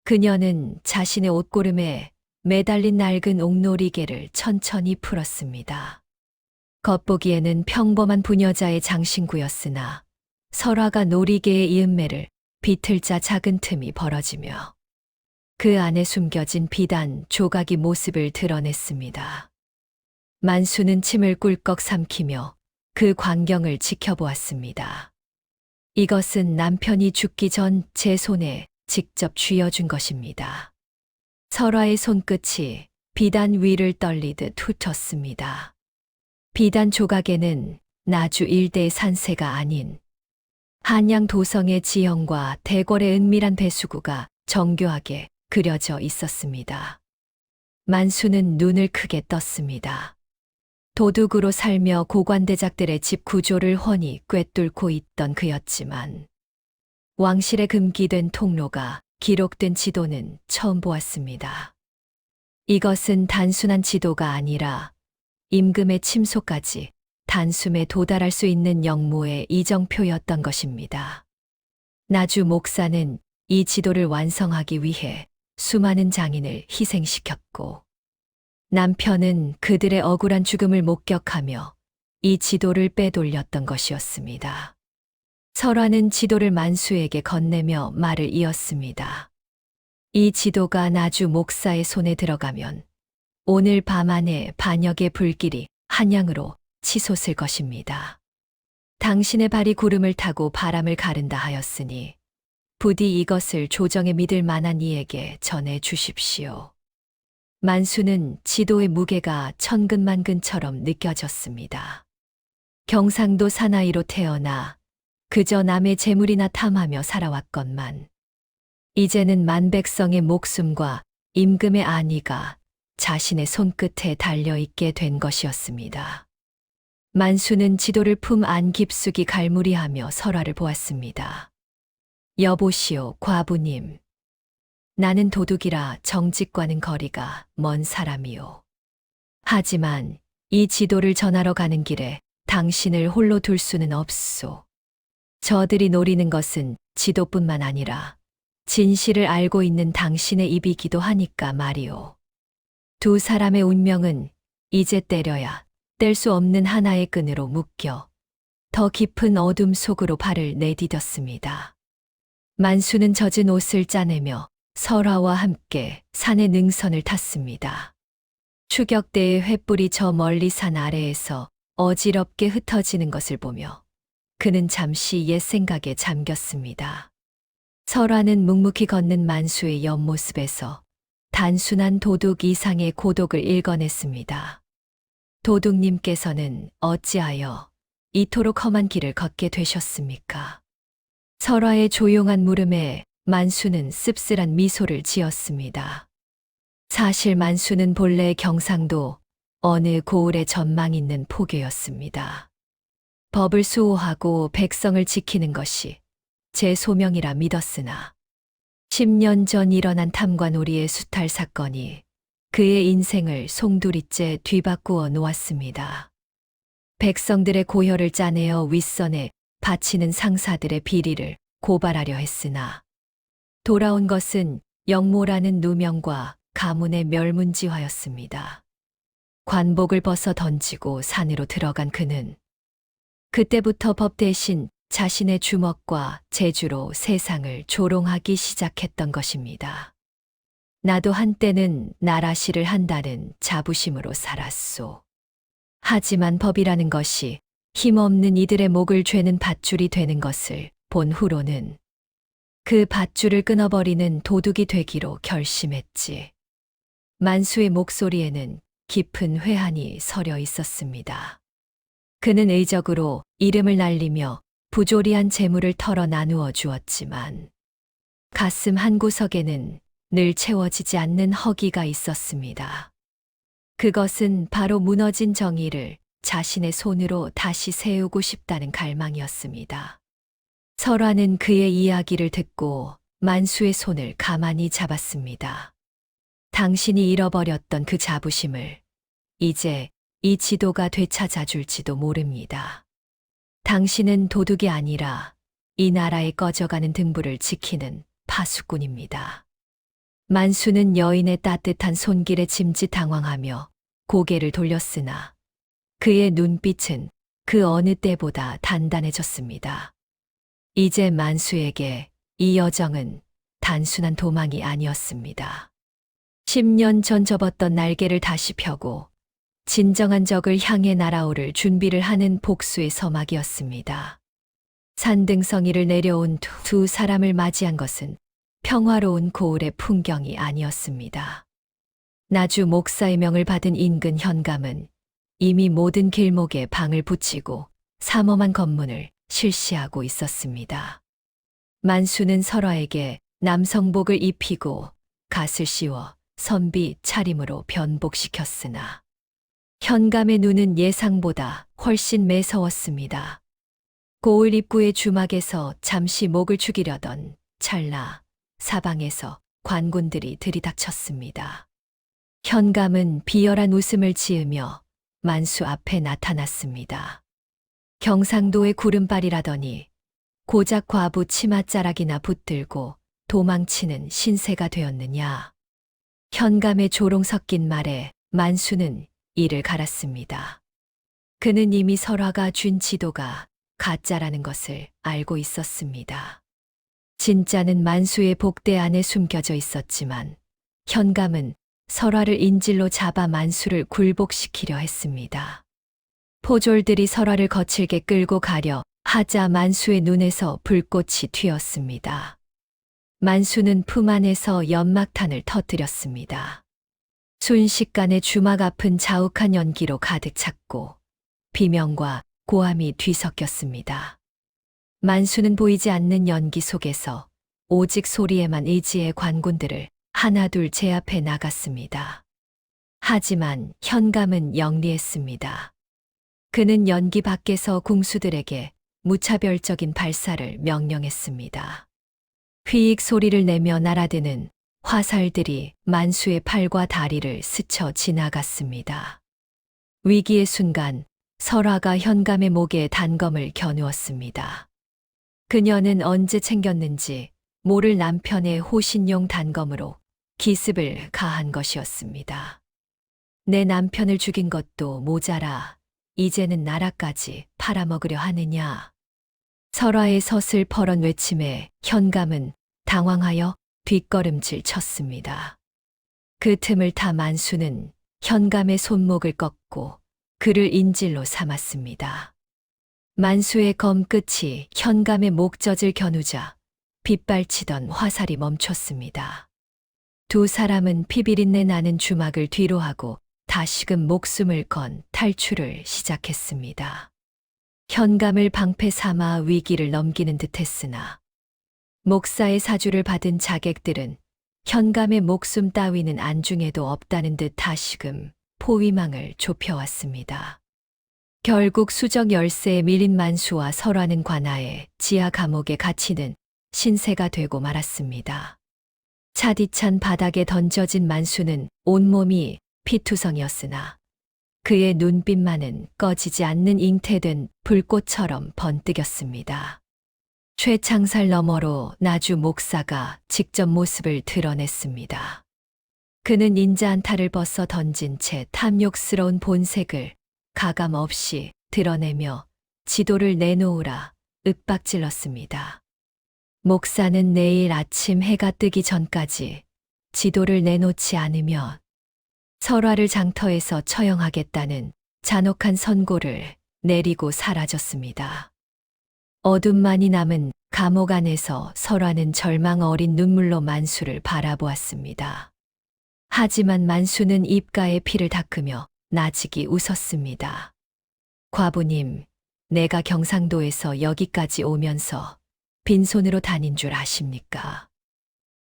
그녀는 자신의 옷고름에 매달린 낡은 옥놀이개를 천천히 풀었습니다. 겉보기에는 평범한 부녀자의 장신구였으나 설화가 놀이개의 이음매를 비틀자 작은 틈이 벌어지며 그 안에 숨겨진 비단 조각이 모습을 드러냈습니다. 만수는 침을 꿀꺽 삼키며 그 광경을 지켜보았습니다. 이것은 남편이 죽기 전 제 손에 직접 쥐어준 것입니다. 설화의 손끝이 비단 위를 떨리듯 훑었습니다. 비단 조각에는 나주 일대의 산세가 아닌 한양 도성의 지형과 대궐의 은밀한 배수구가 정교하게 그려져 있었습니다. 만수는 눈을 크게 떴습니다. 도둑으로 살며 고관대작들의 집 구조를 훤히 꿰뚫고 있던 그였지만 왕실에 금기된 통로가 기록된 지도는 처음 보았습니다. 이것은 단순한 지도가 아니라 임금의 침소까지 단숨에 도달할 수 있는 영모의 이정표였던 것입니다. 나주 목사는 이 지도를 완성하기 위해 수많은 장인을 희생시켰고 남편은 그들의 억울한 죽음을 목격하며 이 지도를 빼돌렸던 것이었습니다. 설화는 지도를 만수에게 건네며 말을 이었습니다. 이 지도가 나주 목사의 손에 들어가면 오늘 밤 안에 반역의 불길이 한양으로 치솟을 것입니다. 당신의 발이 구름을 타고 바람을 가른다 하였으니 부디 이것을 조정에 믿을 만한 이에게 전해 주십시오. 만수는 지도의 무게가 천근만근처럼 느껴졌습니다. 경상도 사나이로 태어나 그저 남의 재물이나 탐하며 살아왔건만 이제는 만백성의 목숨과 임금의 안위가 자신의 손끝에 달려있게 된 것이었습니다. 만수는 지도를 품 안 깊숙이 갈무리하며 설화를 보았습니다. 여보시오, 과부님. 나는 도둑이라 정직과는 거리가 먼 사람이오. 하지만 이 지도를 전하러 가는 길에 당신을 홀로 둘 수는 없소. 저들이 노리는 것은 지도뿐만 아니라 진실을 알고 있는 당신의 입이기도 하니까 말이오. 두 사람의 운명은 이제 때려야 뗄 수 없는 하나의 끈으로 묶여 더 깊은 어둠 속으로 발을 내디뎠습니다. 만수는 젖은 옷을 짜내며 설화와 함께 산의 능선을 탔습니다. 추격대의 횃불이 저 멀리 산 아래에서 어지럽게 흩어지는 것을 보며 그는 잠시 옛 생각에 잠겼습니다. 설화는 묵묵히 걷는 만수의 옆모습에서 단순한 도둑 이상의 고독을 읽어냈습니다. 도둑님께서는 어찌하여 이토록 험한 길을 걷게 되셨습니까? 설화의 조용한 물음에 만수는 씁쓸한 미소를 지었습니다. 사실 만수는 본래 경상도 어느 고을에 전망 있는 포교였습니다. 법을 수호하고 백성을 지키는 것이 제 소명이라 믿었으나 10년 전 일어난 탐관오리의 수탈 사건이 그의 인생을 송두리째 뒤바꾸어 놓았습니다. 백성들의 고혈을 짜내어 윗선에 바치는 상사들의 비리를 고발하려 했으나 돌아온 것은 영모라는 누명과 가문의 멸문지화였습니다. 관복을 벗어 던지고 산으로 들어간 그는 그때부터 법 대신 자신의 주먹과 재주로 세상을 조롱하기 시작했던 것입니다. 나도 한때는 나라시를 한다는 자부심으로 살았소. 하지만 법이라는 것이 힘없는 이들의 목을 죄는 밧줄이 되는 것을 본 후로는 그 밧줄을 끊어버리는 도둑이 되기로 결심했지. 만수의 목소리에는 깊은 회한이 서려 있었습니다. 그는 의적으로 이름을 날리며 부조리한 재물을 털어 나누어 주었지만 가슴 한구석에는 늘 채워지지 않는 허기가 있었습니다. 그것은 바로 무너진 정의를 자신의 손으로 다시 세우고 싶다는 갈망이었습니다. 설화는 그의 이야기를 듣고 만수의 손을 가만히 잡았습니다. 당신이 잃어버렸던 그 자부심을 이제 이 지도가 되찾아 줄지도 모릅니다. 당신은 도둑이 아니라 이 나라의 꺼져가는 등불을 지키는 파수꾼입니다. 만수는 여인의 따뜻한 손길에 짐짓 당황하며 고개를 돌렸으나 그의 눈빛은 그 어느 때보다 단단해졌습니다. 이제 만수에게 이 여정은 단순한 도망이 아니었습니다. 10년 전 접었던 날개를 다시 펴고 진정한 적을 향해 날아오를 준비를 하는 복수의 서막이었습니다. 산등성이를 내려온 두 사람을 맞이한 것은 평화로운 고을의 풍경이 아니었습니다. 나주 목사의 명을 받은 인근 현감은 이미 모든 길목에 방을 붙이고 삼엄한 검문을 실시하고 있었습니다. 만수는 설화에게 남성복을 입히고 갓을 씌워 선비 차림으로 변복시켰으나 현감의 눈은 예상보다 훨씬 매서웠습니다. 고을 입구의 주막에서 잠시 목을 축이려던 찰나 사방에서 관군들이 들이닥쳤습니다. 현감은 비열한 웃음을 지으며 만수 앞에 나타났습니다. 경상도의 구름발이라더니 고작 과부 치맛자락이나 붙들고 도망치는 신세가 되었느냐. 현감의 조롱 섞인 말에 만수는 이를 갈았습니다. 그는 이미 설화가 준 지도가 가짜라는 것을 알고 있었습니다. 진짜는 만수의 복대 안에 숨겨져 있었지만 현감은 설화를 인질로 잡아 만수를 굴복시키려 했습니다. 포졸들이 설화를 거칠게 끌고 가려 하자 만수의 눈에서 불꽃이 튀었습니다. 만수는 품 안에서 연막탄을 터뜨렸습니다. 순식간에 주막 앞은 자욱한 연기로 가득 찼고 비명과 고함이 뒤섞였습니다. 만수는 보이지 않는 연기 속에서 오직 소리에만 의지해 관군들을 하나둘 제압해 나갔습니다. 하지만 현감은 영리했습니다. 그는 연기 밖에서 궁수들에게 무차별적인 발사를 명령했습니다. 휘익 소리를 내며 날아드는 화살들이 만수의 팔과 다리를 스쳐 지나갔습니다. 위기의 순간 설화가 현감의 목에 단검을 겨누었습니다. 그녀는 언제 챙겼는지 모를 남편의 호신용 단검으로 기습을 가한 것이었습니다. 내 남편을 죽인 것도 모자라 이제는 나라까지 팔아먹으려 하느냐. 설화의 서슬퍼런 외침에 현감은 당황하여 뒷걸음질 쳤습니다. 그 틈을 타 만수는 현감의 손목을 꺾고 그를 인질로 삼았습니다. 만수의 검끝이 현감의 목젖을 겨누자 빗발치던 화살이 멈췄습니다. 두 사람은 피비린내 나는 주막을 뒤로하고 다시금 목숨을 건 탈출을 시작했습니다. 현감을 방패 삼아 위기를 넘기는 듯했으나 목사의 사주를 받은 자객들은 현감의 목숨 따위는 안중에도 없다는 듯 다시금 포위망을 좁혀왔습니다. 결국 수적 열세에 밀린 만수와 설화는 관아에 지하 감옥에 갇히는 신세가 되고 말았습니다. 차디찬 바닥에 던져진 만수는 온몸이 피투성이었으나 그의 눈빛만은 꺼지지 않는 잉태된 불꽃처럼 번뜩였습니다. 최창살 너머로 나주 목사가 직접 모습을 드러냈습니다. 그는 인자 한타를 벗어 던진 채 탐욕스러운 본색을 가감 없이 드러내며 지도를 내놓으라 윽박질렀습니다. 목사는 내일 아침 해가 뜨기 전까지 지도를 내놓지 않으면 설화를 장터에서 처형하겠다는 잔혹한 선고를 내리고 사라졌습니다. 어둠만이 남은 감옥 안에서 설화는 절망 어린 눈물로 만수를 바라보았습니다. 하지만 만수는 입가에 피를 닦으며 나직이 웃었습니다. 과부님, 내가 경상도에서 여기까지 오면서 빈손으로 다닌 줄 아십니까?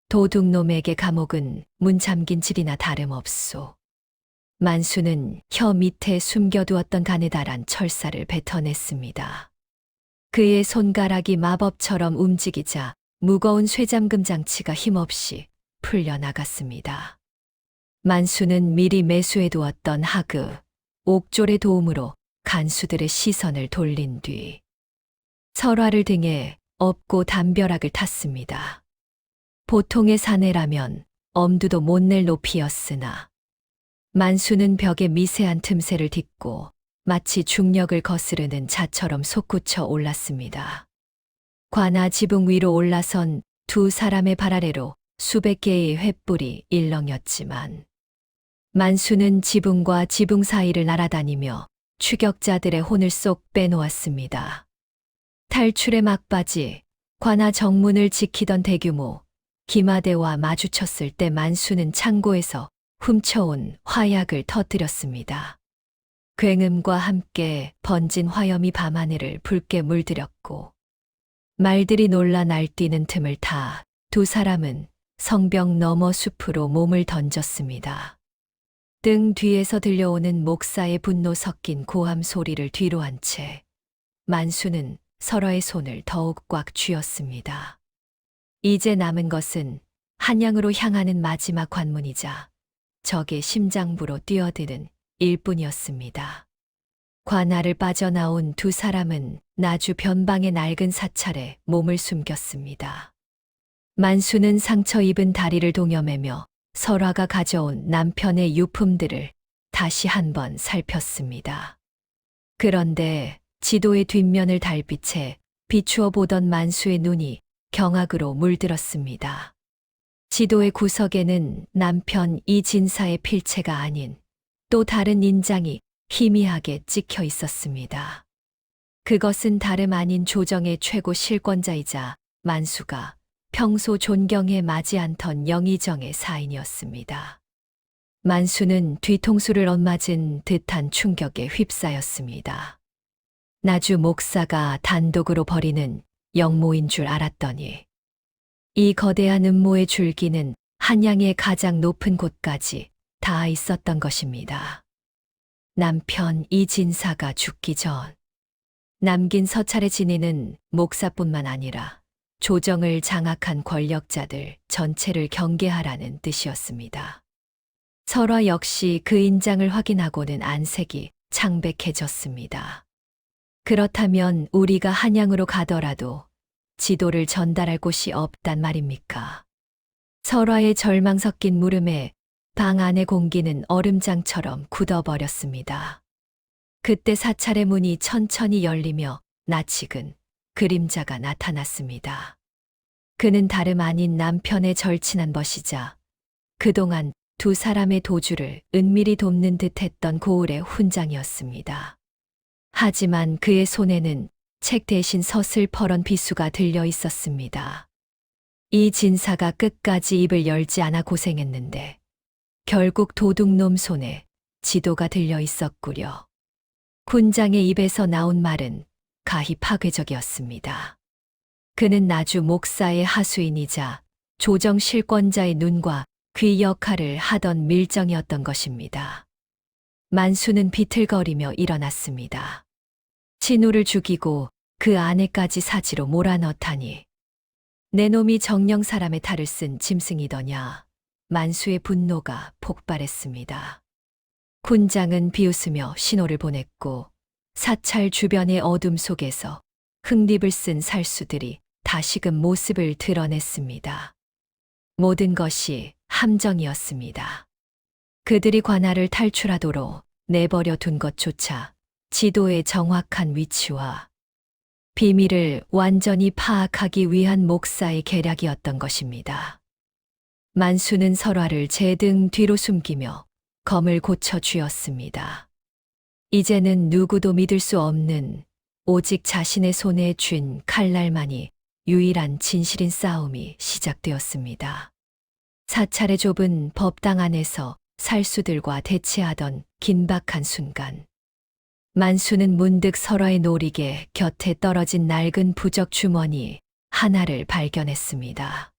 도둑놈에게 감옥은 문 잠긴 질이나 다름없소. 만수는 혀 밑에 숨겨두었던 가느다란 철사를 뱉어냈습니다. 그의 손가락이 마법처럼 움직이자 무거운 쇠잠금 장치가 힘없이 풀려나갔습니다. 만수는 미리 매수해두었던 하그, 옥졸의 도움으로 간수들의 시선을 돌린 뒤 설화를 등에 업고 담벼락을 탔습니다. 보통의 사내라면 엄두도 못 낼 높이였으나 만수는 벽의 미세한 틈새를 딛고 마치 중력을 거스르는 자처럼 솟구쳐 올랐습니다. 관아 지붕 위로 올라선 두 사람의 발 아래로 수백 개의 횃불이 일렁였지만 만수는 지붕과 지붕 사이를 날아다니며 추격자들의 혼을 쏙 빼놓았습니다. 탈출의 막바지, 관아 정문을 지키던 대규모 기마대와 마주쳤을 때 만수는 창고에서 훔쳐온 화약을 터뜨렸습니다. 굉음과 함께 번진 화염이 밤하늘을 붉게 물들였고 말들이 놀라 날뛰는 틈을 타 두 사람은 성벽 너머 숲으로 몸을 던졌습니다. 등 뒤에서 들려오는 목사의 분노 섞인 고함 소리를 뒤로 한 채 만수는 서로의 손을 더욱 꽉 쥐었습니다. 이제 남은 것은 한양으로 향하는 마지막 관문이자 적의 심장부로 뛰어드는 일뿐이었습니다. 관아를 빠져나온 두 사람은 나주 변방의 낡은 사찰에 몸을 숨겼습니다. 만수는 상처 입은 다리를 동여매며 설화가 가져온 남편의 유품들을 다시 한번 살폈습니다. 그런데 지도의 뒷면을 달빛에 비추어 보던 만수의 눈이 경악으로 물들었습니다. 지도의 구석에는 남편 이진사의 필체가 아닌 또 다른 인장이 희미하게 찍혀 있었습니다. 그것은 다름 아닌 조정의 최고 실권자이자 만수가 평소 존경에 마지 않던 영의정의 사인이었습니다. 만수는 뒤통수를 엇맞은 듯한 충격에 휩싸였습니다. 나주 목사가 단독으로 벌이는 영모인 줄 알았더니 이 거대한 음모의 줄기는 한양의 가장 높은 곳까지 닿아 있었던 것입니다. 남편 이진사가 죽기 전 남긴 서찰의 진위는 목사뿐만 아니라 조정을 장악한 권력자들 전체를 경계하라는 뜻이었습니다. 설화 역시 그 인장을 확인하고는 안색이 창백해졌습니다. 그렇다면 우리가 한양으로 가더라도 지도를 전달할 곳이 없단 말입니까? 설화의 절망 섞인 물음에 방 안의 공기는 얼음장처럼 굳어버렸습니다. 그때 사찰의 문이 천천히 열리며 낯익은 그림자가 나타났습니다. 그는 다름 아닌 남편의 절친한 벗이자 그동안 두 사람의 도주를 은밀히 돕는 듯했던 고을의 훈장이었습니다. 하지만 그의 손에는 책 대신 서슬퍼런 비수가 들려 있었습니다. 이 진사가 끝까지 입을 열지 않아 고생했는데 결국 도둑놈 손에 지도가 들려 있었구려. 훈장의 입에서 나온 말은 가히 파괴적이었습니다. 그는 나주 목사의 하수인이자 조정 실권자의 눈과 귀 역할을 하던 밀정이었던 것입니다. 만수는 비틀거리며 일어났습니다. 친우를 죽이고 그 아내까지 사지로 몰아넣다니. 내 놈이 정령 사람의 탈을 쓴 짐승이더냐. 만수의 분노가 폭발했습니다. 훈장은 비웃으며 신호를 보냈고 사찰 주변의 어둠 속에서 흙립을 쓴 살수들이 다시금 모습을 드러냈습니다. 모든 것이 함정이었습니다. 그들이 관아를 탈출하도록 내버려 둔 것조차 지도의 정확한 위치와 비밀을 완전히 파악하기 위한 목사의 계략이었던 것입니다. 만수는 설화를 제 등 뒤로 숨기며 검을 고쳐 쥐었습니다. 이제는 누구도 믿을 수 없는 오직 자신의 손에 쥔 칼날만이 유일한 진실인 싸움이 시작되었습니다. 사찰의 좁은 법당 안에서 살수들과 대치하던 긴박한 순간 만수는 문득 설화의 노리개 곁에 떨어진 낡은 부적 주머니 하나를 발견했습니다.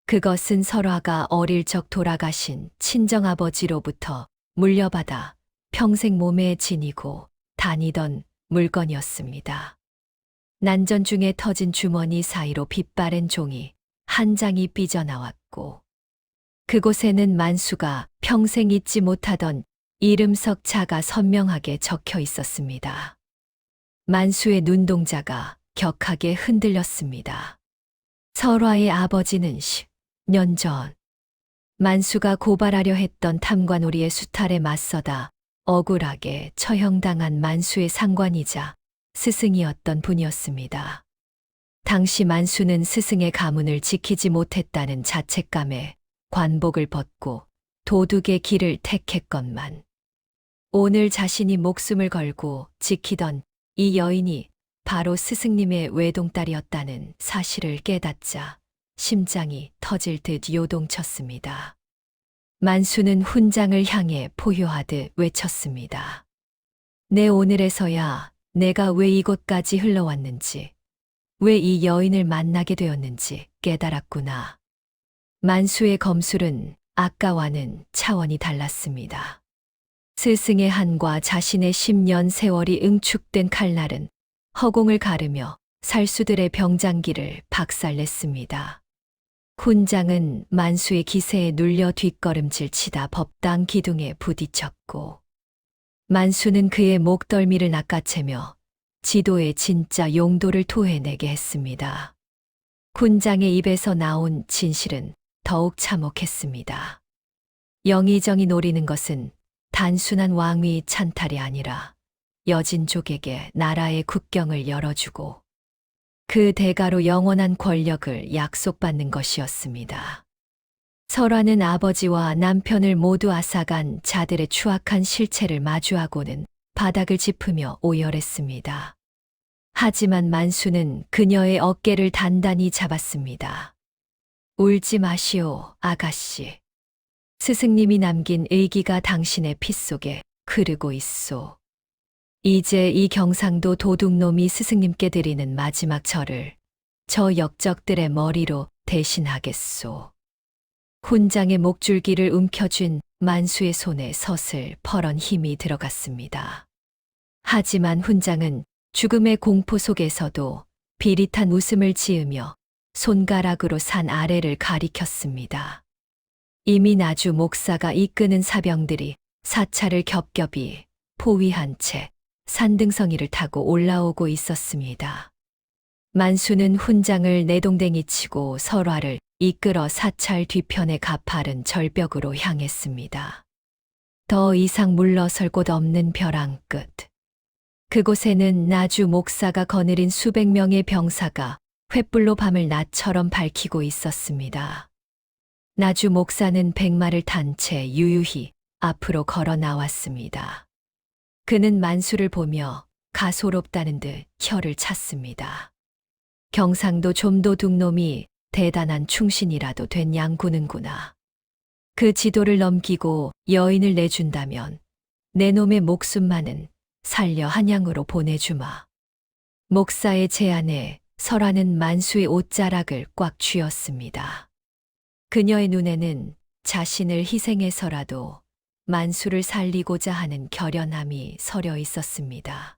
그것은 설화가 어릴 적 돌아가신 친정아버지로부터 물려받아 평생 몸에 지니고 다니던 물건이었습니다. 난전 중에 터진 주머니 사이로 빛바랜 종이 한 장이 삐져나왔고 그곳에는 만수가 평생 잊지 못하던 이름 석자가 선명하게 적혀 있었습니다. 만수의 눈동자가 격하게 흔들렸습니다. 설화의 아버지는 10년 전 만수가 고발하려 했던 탐관오리의 수탈에 맞서다 억울하게 처형당한 만수의 상관이자 스승이었던 분이었습니다. 당시 만수는 스승의 가문을 지키지 못했다는 자책감에 관복을 벗고 도둑의 길을 택했건만 오늘 자신이 목숨을 걸고 지키던 이 여인이 바로 스승님의 외동딸이었다는 사실을 깨닫자 심장이 터질 듯 요동쳤습니다. 만수는 훈장을 향해 포효하듯 외쳤습니다. 내 오늘에서야 내가 왜 이곳까지 흘러왔는지, 왜 이 여인을 만나게 되었는지 깨달았구나. 만수의 검술은 아까와는 차원이 달랐습니다. 스승의 한과 자신의 10년 세월이 응축된 칼날은 허공을 가르며 살수들의 병장기를 박살냈습니다. 훈장은 만수의 기세에 눌려 뒷걸음질 치다 법당 기둥에 부딪혔고 만수는 그의 목덜미를 낚아채며 지도의 진짜 용도를 토해내게 했습니다. 훈장의 입에서 나온 진실은 더욱 참혹했습니다. 영의정이 노리는 것은 단순한 왕위 찬탈이 아니라 여진족에게 나라의 국경을 열어주고 그 대가로 영원한 권력을 약속받는 것이었습니다. 설화는 아버지와 남편을 모두 앗아간 자들의 추악한 실체를 마주하고는 바닥을 짚으며 오열했습니다. 하지만 만수는 그녀의 어깨를 단단히 잡았습니다. 울지 마시오, 아가씨. 스승님이 남긴 의기가 당신의 피 속에 흐르고 있소. 이제 이 경상도 도둑놈이 스승님께 드리는 마지막 절을 저 역적들의 머리로 대신하겠소. 훈장의 목줄기를 움켜쥔 만수의 손에 서슬 퍼런 힘이 들어갔습니다. 하지만 훈장은 죽음의 공포 속에서도 비릿한 웃음을 지으며 손가락으로 산 아래를 가리켰습니다. 이미 나주 목사가 이끄는 사병들이 사찰을 겹겹이 포위한 채 산등성이를 타고 올라오고 있었습니다. 만수는 훈장을 내동댕이 치고 설화를 이끌어 사찰 뒤편의 가파른 절벽으로 향했습니다. 더 이상 물러설 곳 없는 벼랑 끝. 그곳에는 나주 목사가 거느린 수백 명의 병사가 횃불로 밤을 낮처럼 밝히고 있었습니다. 나주 목사는 백마를 탄 채 유유히 앞으로 걸어 나왔습니다. 그는 만수를 보며 가소롭다는 듯 혀를 찼습니다. 경상도 좀도둑놈이 대단한 충신이라도 된 양구는구나. 그 지도를 넘기고 여인을 내준다면 내 놈의 목숨만은 살려 한양으로 보내주마. 목사의 제안에 설화는 만수의 옷자락을 꽉 쥐었습니다. 그녀의 눈에는 자신을 희생해서라도 만수를 살리고자 하는 결연함이 서려 있었습니다.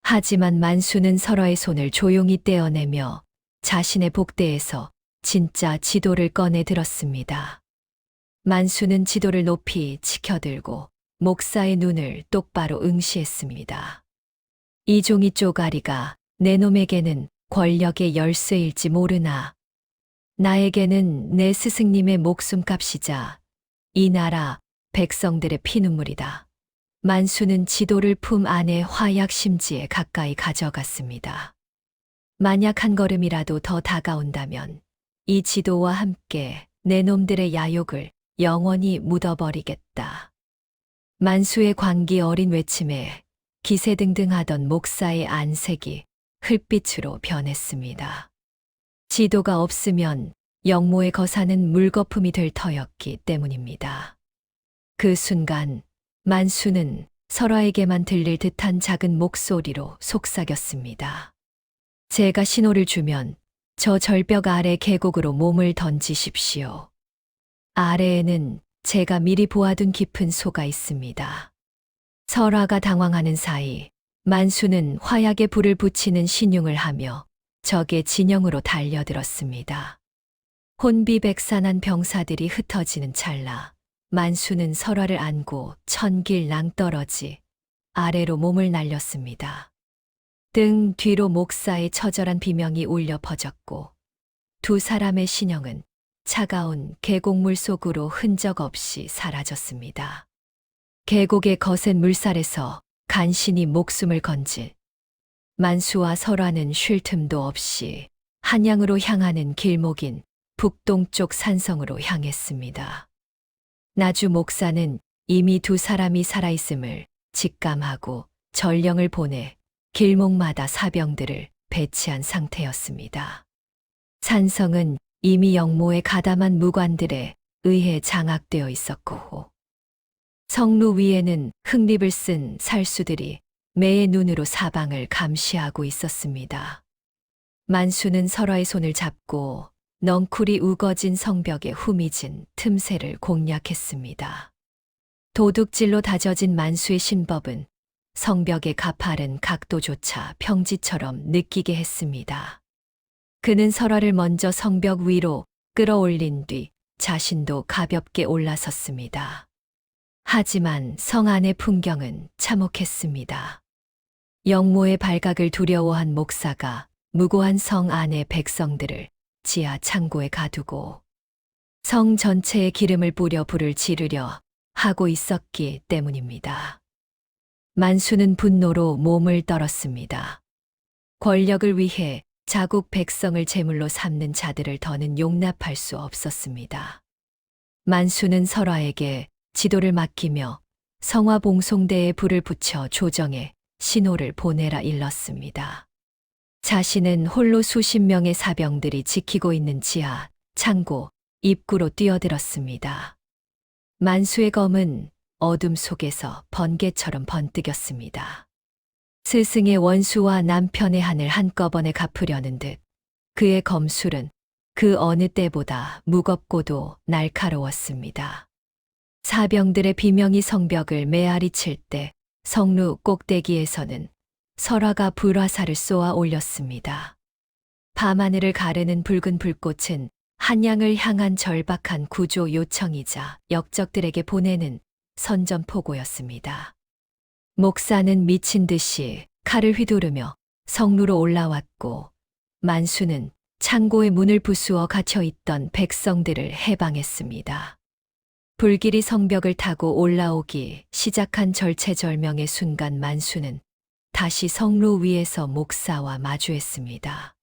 하지만 만수는 설화의 손을 조용히 떼어내며 자신의 복대에서 진짜 지도를 꺼내 들었습니다. 만수는 지도를 높이 치켜들고 목사의 눈을 똑바로 응시했습니다. 이 종이 쪼가리가 내 놈에게는 권력의 열쇠일지 모르나 나에게는 내 스승님의 목숨값이자 이 나라 백성들의 피눈물이다. 만수는 지도를 품 안에 화약 심지에 가까이 가져갔습니다. 만약 한 걸음이라도 더 다가온다면 이 지도와 함께 내 놈들의 야욕을 영원히 묻어버리겠다. 만수의 광기 어린 외침에 기세등등하던 목사의 안색이 흙빛으로 변했습니다. 지도가 없으면 영모의 거사는 물거품이 될 터였기 때문입니다. 그 순간 만수는 설화에게만 들릴 듯한 작은 목소리로 속삭였습니다. 제가 신호를 주면 저 절벽 아래 계곡으로 몸을 던지십시오. 아래에는 제가 미리 보아둔 깊은 소가 있습니다. 설화가 당황하는 사이 만수는 화약에 불을 붙이는 신용을 하며 적의 진영으로 달려들었습니다. 혼비백산한 병사들이 흩어지는 찰나 만수는 설화를 안고 천길 낭떠러지 아래로 몸을 날렸습니다. 등 뒤로 목사의 처절한 비명이 울려 퍼졌고 두 사람의 신형은 차가운 계곡물 속으로 흔적 없이 사라졌습니다. 계곡의 거센 물살에서 간신히 목숨을 건질 만수와 설화는 쉴 틈도 없이 한양으로 향하는 길목인 북동쪽 산성으로 향했습니다. 나주 목사는 이미 두 사람이 살아있음을 직감하고 전령을 보내 길목마다 사병들을 배치한 상태였습니다. 산성은 이미 영모의 가담한 무관들에 의해 장악되어 있었고 성루 위에는 흙립을 쓴 살수들이 매의 눈으로 사방을 감시하고 있었습니다. 만수는 설화의 손을 잡고 넝쿨이 우거진 성벽에 후미진 틈새를 공략했습니다. 도둑질로 다져진 만수의 신법은 성벽의 가파른 각도조차 평지처럼 느끼게 했습니다. 그는 설화를 먼저 성벽 위로 끌어올린 뒤 자신도 가볍게 올라섰습니다. 하지만 성 안의 풍경은 참혹했습니다. 영모의 발각을 두려워한 목사가 무고한 성 안의 백성들을 지하 창고에 가두고 성 전체에 기름을 뿌려 불을 지르려 하고 있었기 때문입니다. 만수는 분노로 몸을 떨었습니다. 권력을 위해 자국 백성을 제물로 삼는 자들을 더는 용납할 수 없었습니다. 만수는 설화에게 지도를 맡기며 성화봉송대에 불을 붙여 조정에 신호를 보내라 일렀습니다. 자신은 홀로 수십 명의 사병들이 지키고 있는 지하 창고 입구로 뛰어들었습니다. 만수의 검은 어둠 속에서 번개처럼 번뜩였습니다. 스승의 원수와 남편의 한을 한꺼번에 갚으려는 듯 그의 검술은 그 어느 때보다 무겁고도 날카로웠습니다. 사병들의 비명이 성벽을 메아리 칠 때 성루 꼭대기에서는 설화가 불화살을 쏘아 올렸습니다. 밤하늘을 가르는 붉은 불꽃은 한양을 향한 절박한 구조 요청이자 역적들에게 보내는 선전포고였습니다. 목사는 미친 듯이 칼을 휘두르며 성루로 올라왔고 만수는 창고의 문을 부수어 갇혀있던 백성들을 해방했습니다. 불길이 성벽을 타고 올라오기 시작한 절체절명의 순간 만수는 다시 성루 위에서 목사와 마주했습니다.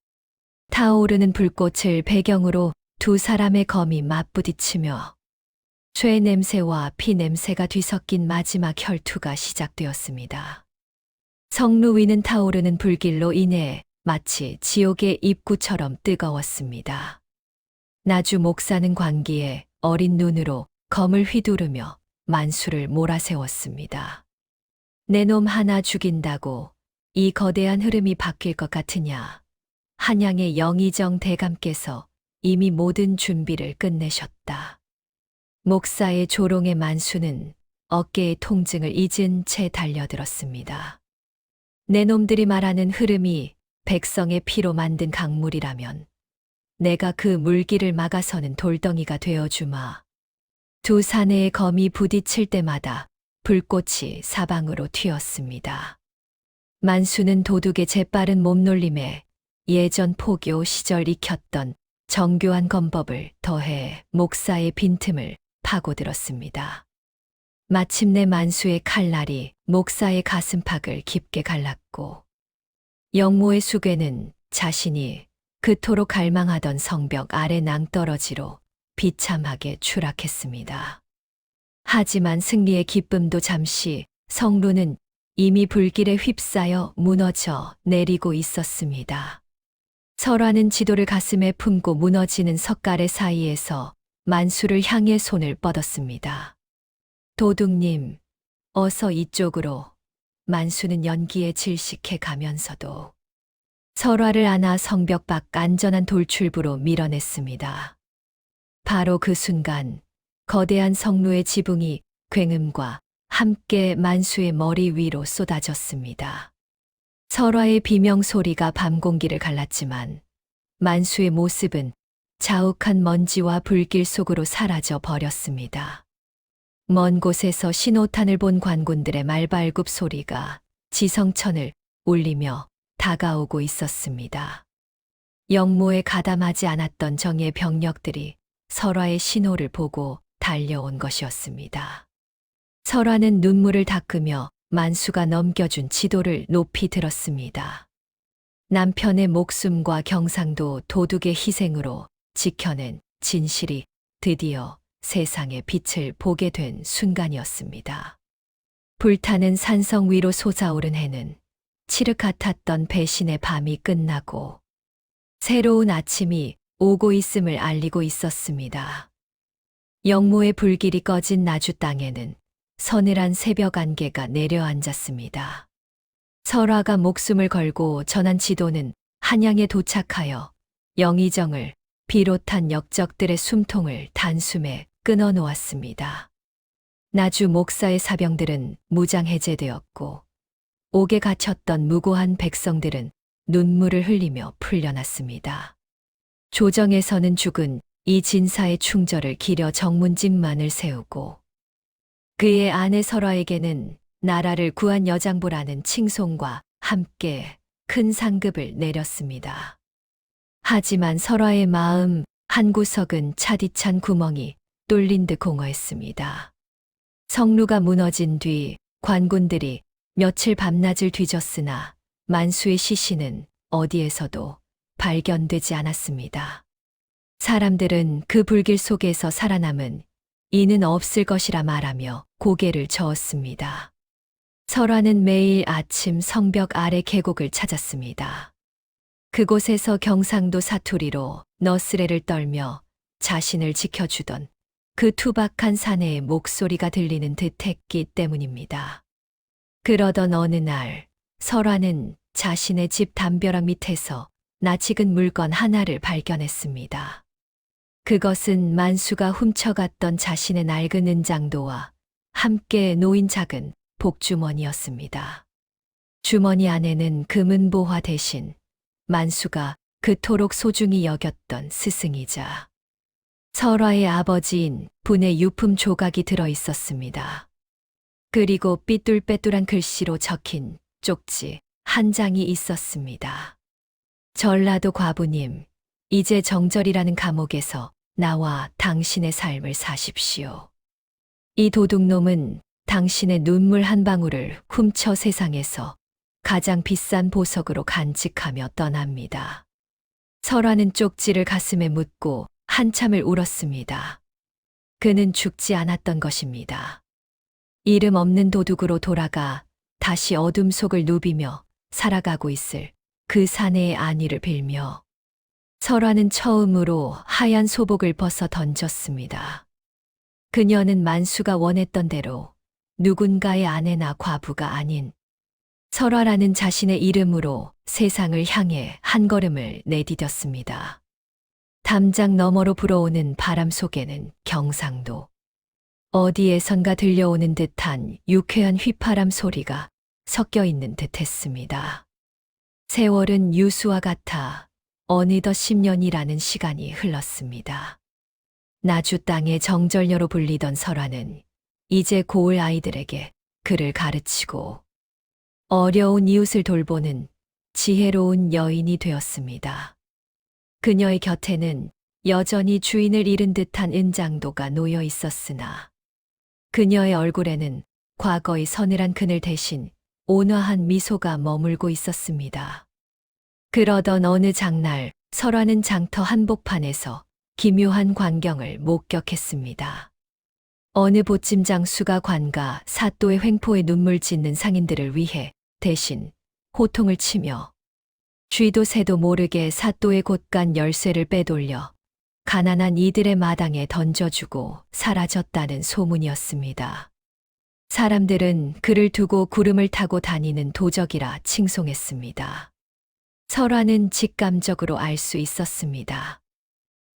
타오르는 불꽃을 배경으로 두 사람의 검이 맞부딪히며 쇠 냄새와 피 냄새가 뒤섞인 마지막 혈투가 시작되었습니다. 성루 위는 타오르는 불길로 인해 마치 지옥의 입구처럼 뜨거웠습니다. 나주 목사는 광기에 어린 눈으로 검을 휘두르며 만수를 몰아세웠습니다. 내 놈 하나 죽인다고 이 거대한 흐름이 바뀔 것 같으냐. 한양의 영의정 대감께서 이미 모든 준비를 끝내셨다. 목사의 조롱의 만수는 어깨의 통증을 잊은 채 달려들었습니다. 내 놈들이 말하는 흐름이 백성의 피로 만든 강물이라면 내가 그 물길을 막아서는 돌덩이가 되어주마. 두 사내의 검이 부딪힐 때마다 불꽃이 사방으로 튀었습니다. 만수는 도둑의 재빠른 몸놀림에 예전 포교 시절 익혔던 정교한 검법을 더해 목사의 빈틈을 파고들었습니다. 마침내 만수의 칼날이 목사의 가슴팍을 깊게 갈랐고 영모의 수괴는 자신이 그토록 갈망하던 성벽 아래 낭떠러지로 비참하게 추락했습니다. 하지만 승리의 기쁨도 잠시 성루는 이미 불길에 휩싸여 무너져 내리고 있었습니다. 설화는 지도를 가슴에 품고 무너지는 석가래 사이에서 만수를 향해 손을 뻗었습니다. 도둑님, 어서 이쪽으로. 만수는 연기에 질식해 가면서도 설화를 안아 성벽 밖 안전한 돌출부로 밀어냈습니다. 바로 그 순간 거대한 성루의 지붕이 굉음과 함께 만수의 머리 위로 쏟아졌습니다. 설화의 비명 소리가 밤 공기를 갈랐지만 만수의 모습은 자욱한 먼지와 불길 속으로 사라져 버렸습니다. 먼 곳에서 신호탄을 본 관군들의 말발굽 소리가 지성천을 울리며 다가오고 있었습니다. 영모에 가담하지 않았던 정예 병력들이 설화의 신호를 보고 달려온 것이었습니다. 설화는 눈물을 닦으며 만수가 넘겨준 지도를 높이 들었습니다. 남편의 목숨과 경상도 도둑의 희생으로 지켜낸 진실이 드디어 세상의 빛을 보게 된 순간이었습니다. 불타는 산성 위로 솟아오른 해는 칠흑 같았던 배신의 밤이 끝나고 새로운 아침이 오고 있음을 알리고 있었습니다. 영모의 불길이 꺼진 나주 땅에는 서늘한 새벽 안개가 내려앉았습니다. 설화가 목숨을 걸고 전한 지도는 한양에 도착하여 영의정을 비롯한 역적들의 숨통을 단숨에 끊어놓았습니다. 나주 목사의 사병들은 무장 해제되었고 옥에 갇혔던 무고한 백성들은 눈물을 흘리며 풀려났습니다. 조정에서는 죽은 이 진사의 충절을 기려 정문집만을 세우고 그의 아내 설화에게는 나라를 구한 여장부라는 칭송과 함께 큰 상급을 내렸습니다. 하지만 설화의 마음 한구석은 차디찬 구멍이 뚫린 듯 공허했습니다. 성루가 무너진 뒤 관군들이 며칠 밤낮을 뒤졌으나 만수의 시신은 어디에서도 발견되지 않았습니다. 사람들은 그 불길 속에서 살아남은 이는 없을 것이라 말하며 고개를 저었습니다. 설화는 매일 아침 성벽 아래 계곡을 찾았습니다. 그곳에서 경상도 사투리로 너스레를 떨며 자신을 지켜주던 그 투박한 사내의 목소리가 들리는 듯했기 때문입니다. 그러던 어느 날 설화는 자신의 집 담벼락 밑에서 낯익은 물건 하나를 발견했습니다. 그것은 만수가 훔쳐갔던 자신의 낡은 은장도와 함께 놓인 작은 복주머니였습니다. 주머니 안에는 금은보화 대신 만수가 그토록 소중히 여겼던 스승이자 설화의 아버지인 분의 유품 조각이 들어 있었습니다. 그리고 삐뚤빼뚤한 글씨로 적힌 쪽지 한 장이 있었습니다. 전라도 과부님, 이제 정절이라는 감옥에서 나와 당신의 삶을 사십시오. 이 도둑놈은 당신의 눈물 한 방울을 훔쳐 세상에서 가장 비싼 보석으로 간직하며 떠납니다. 설화는 쪽지를 가슴에 묻고 한참을 울었습니다. 그는 죽지 않았던 것입니다. 이름 없는 도둑으로 돌아가 다시 어둠 속을 누비며 살아가고 있을 그 사내의 안위를 빌며 설화는 처음으로 하얀 소복을 벗어 던졌습니다. 그녀는 만수가 원했던 대로 누군가의 아내나 과부가 아닌 설화라는 자신의 이름으로 세상을 향해 한 걸음을 내디뎠습니다. 담장 너머로 불어오는 바람 속에는 경상도 어디에선가 들려오는 듯한 유쾌한 휘파람 소리가 섞여 있는 듯했습니다. 세월은 유수와 같아 어느덧 10년이라는 시간이 흘렀습니다. 나주 땅의 정절녀로 불리던 설화는 이제 고을 아이들에게 글을 가르치고 어려운 이웃을 돌보는 지혜로운 여인이 되었습니다. 그녀의 곁에는 여전히 주인을 잃은 듯한 은장도가 놓여 있었으나 그녀의 얼굴에는 과거의 서늘한 그늘 대신 온화한 미소가 머물고 있었습니다. 그러던 어느 장날 설화는 장터 한복판에서 기묘한 광경을 목격했습니다. 어느 보찜 장수가 관가 사또의 횡포에 눈물 짓는 상인들을 위해 대신 호통을 치며 쥐도 새도 모르게 사또의 곳간 열쇠를 빼돌려 가난한 이들의 마당에 던져주고 사라졌다는 소문이었습니다. 사람들은 그를 두고 구름을 타고 다니는 도적이라 칭송했습니다. 설화는 직감적으로 알 수 있었습니다.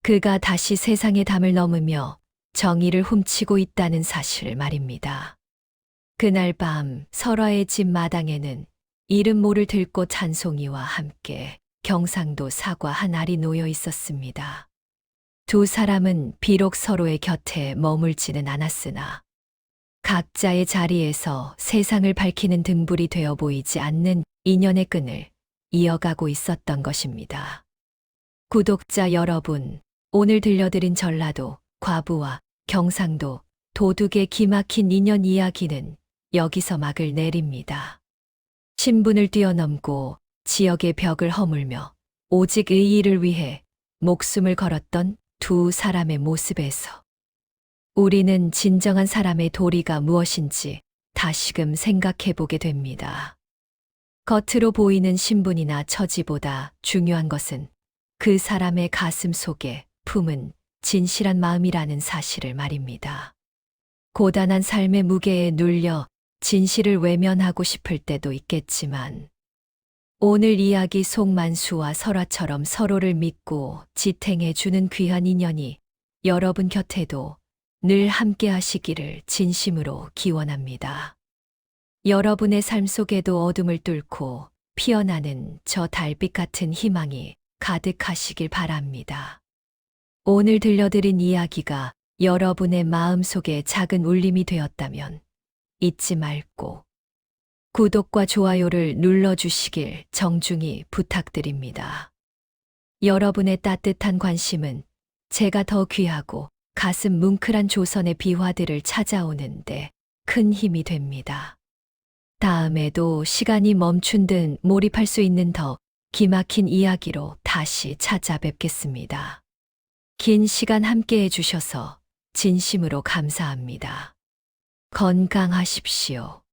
그가 다시 세상의 담을 넘으며 정의를 훔치고 있다는 사실을 말입니다. 그날 밤 설화의 집 마당에는 이름 모를 들꽃 찬송이와 함께 경상도 사과 한 알이 놓여 있었습니다. 두 사람은 비록 서로의 곁에 머물지는 않았으나 각자의 자리에서 세상을 밝히는 등불이 되어 보이지 않는 인연의 끈을 이어가고 있었던 것입니다. 구독자 여러분, 오늘 들려드린 전라도, 과부와 경상도, 도둑의 기막힌 인연 이야기는 여기서 막을 내립니다. 신분을 뛰어넘고 지역의 벽을 허물며 오직 의의를 위해 목숨을 걸었던 두 사람의 모습에서 우리는 진정한 사람의 도리가 무엇인지 다시금 생각해 보게 됩니다. 겉으로 보이는 신분이나 처지보다 중요한 것은 그 사람의 가슴 속에 품은 진실한 마음이라는 사실을 말입니다. 고단한 삶의 무게에 눌려 진실을 외면하고 싶을 때도 있겠지만 오늘 이야기 속 만수와 설화처럼 서로를 믿고 지탱해 주는 귀한 인연이 여러분 곁에도 늘 함께 하시기를 진심으로 기원합니다. 여러분의 삶 속에도 어둠을 뚫고 피어나는 저 달빛 같은 희망이 가득하시길 바랍니다. 오늘 들려드린 이야기가 여러분의 마음 속에 작은 울림이 되었다면 잊지 말고 구독과 좋아요를 눌러주시길 정중히 부탁드립니다. 여러분의 따뜻한 관심은 제가 더 귀하고 가슴 뭉클한 조선의 비화들을 찾아오는데 큰 힘이 됩니다. 다음에도 시간이 멈춘 듯 몰입할 수 있는 더 기막힌 이야기로 다시 찾아뵙겠습니다. 긴 시간 함께 해주셔서 진심으로 감사합니다. 건강하십시오.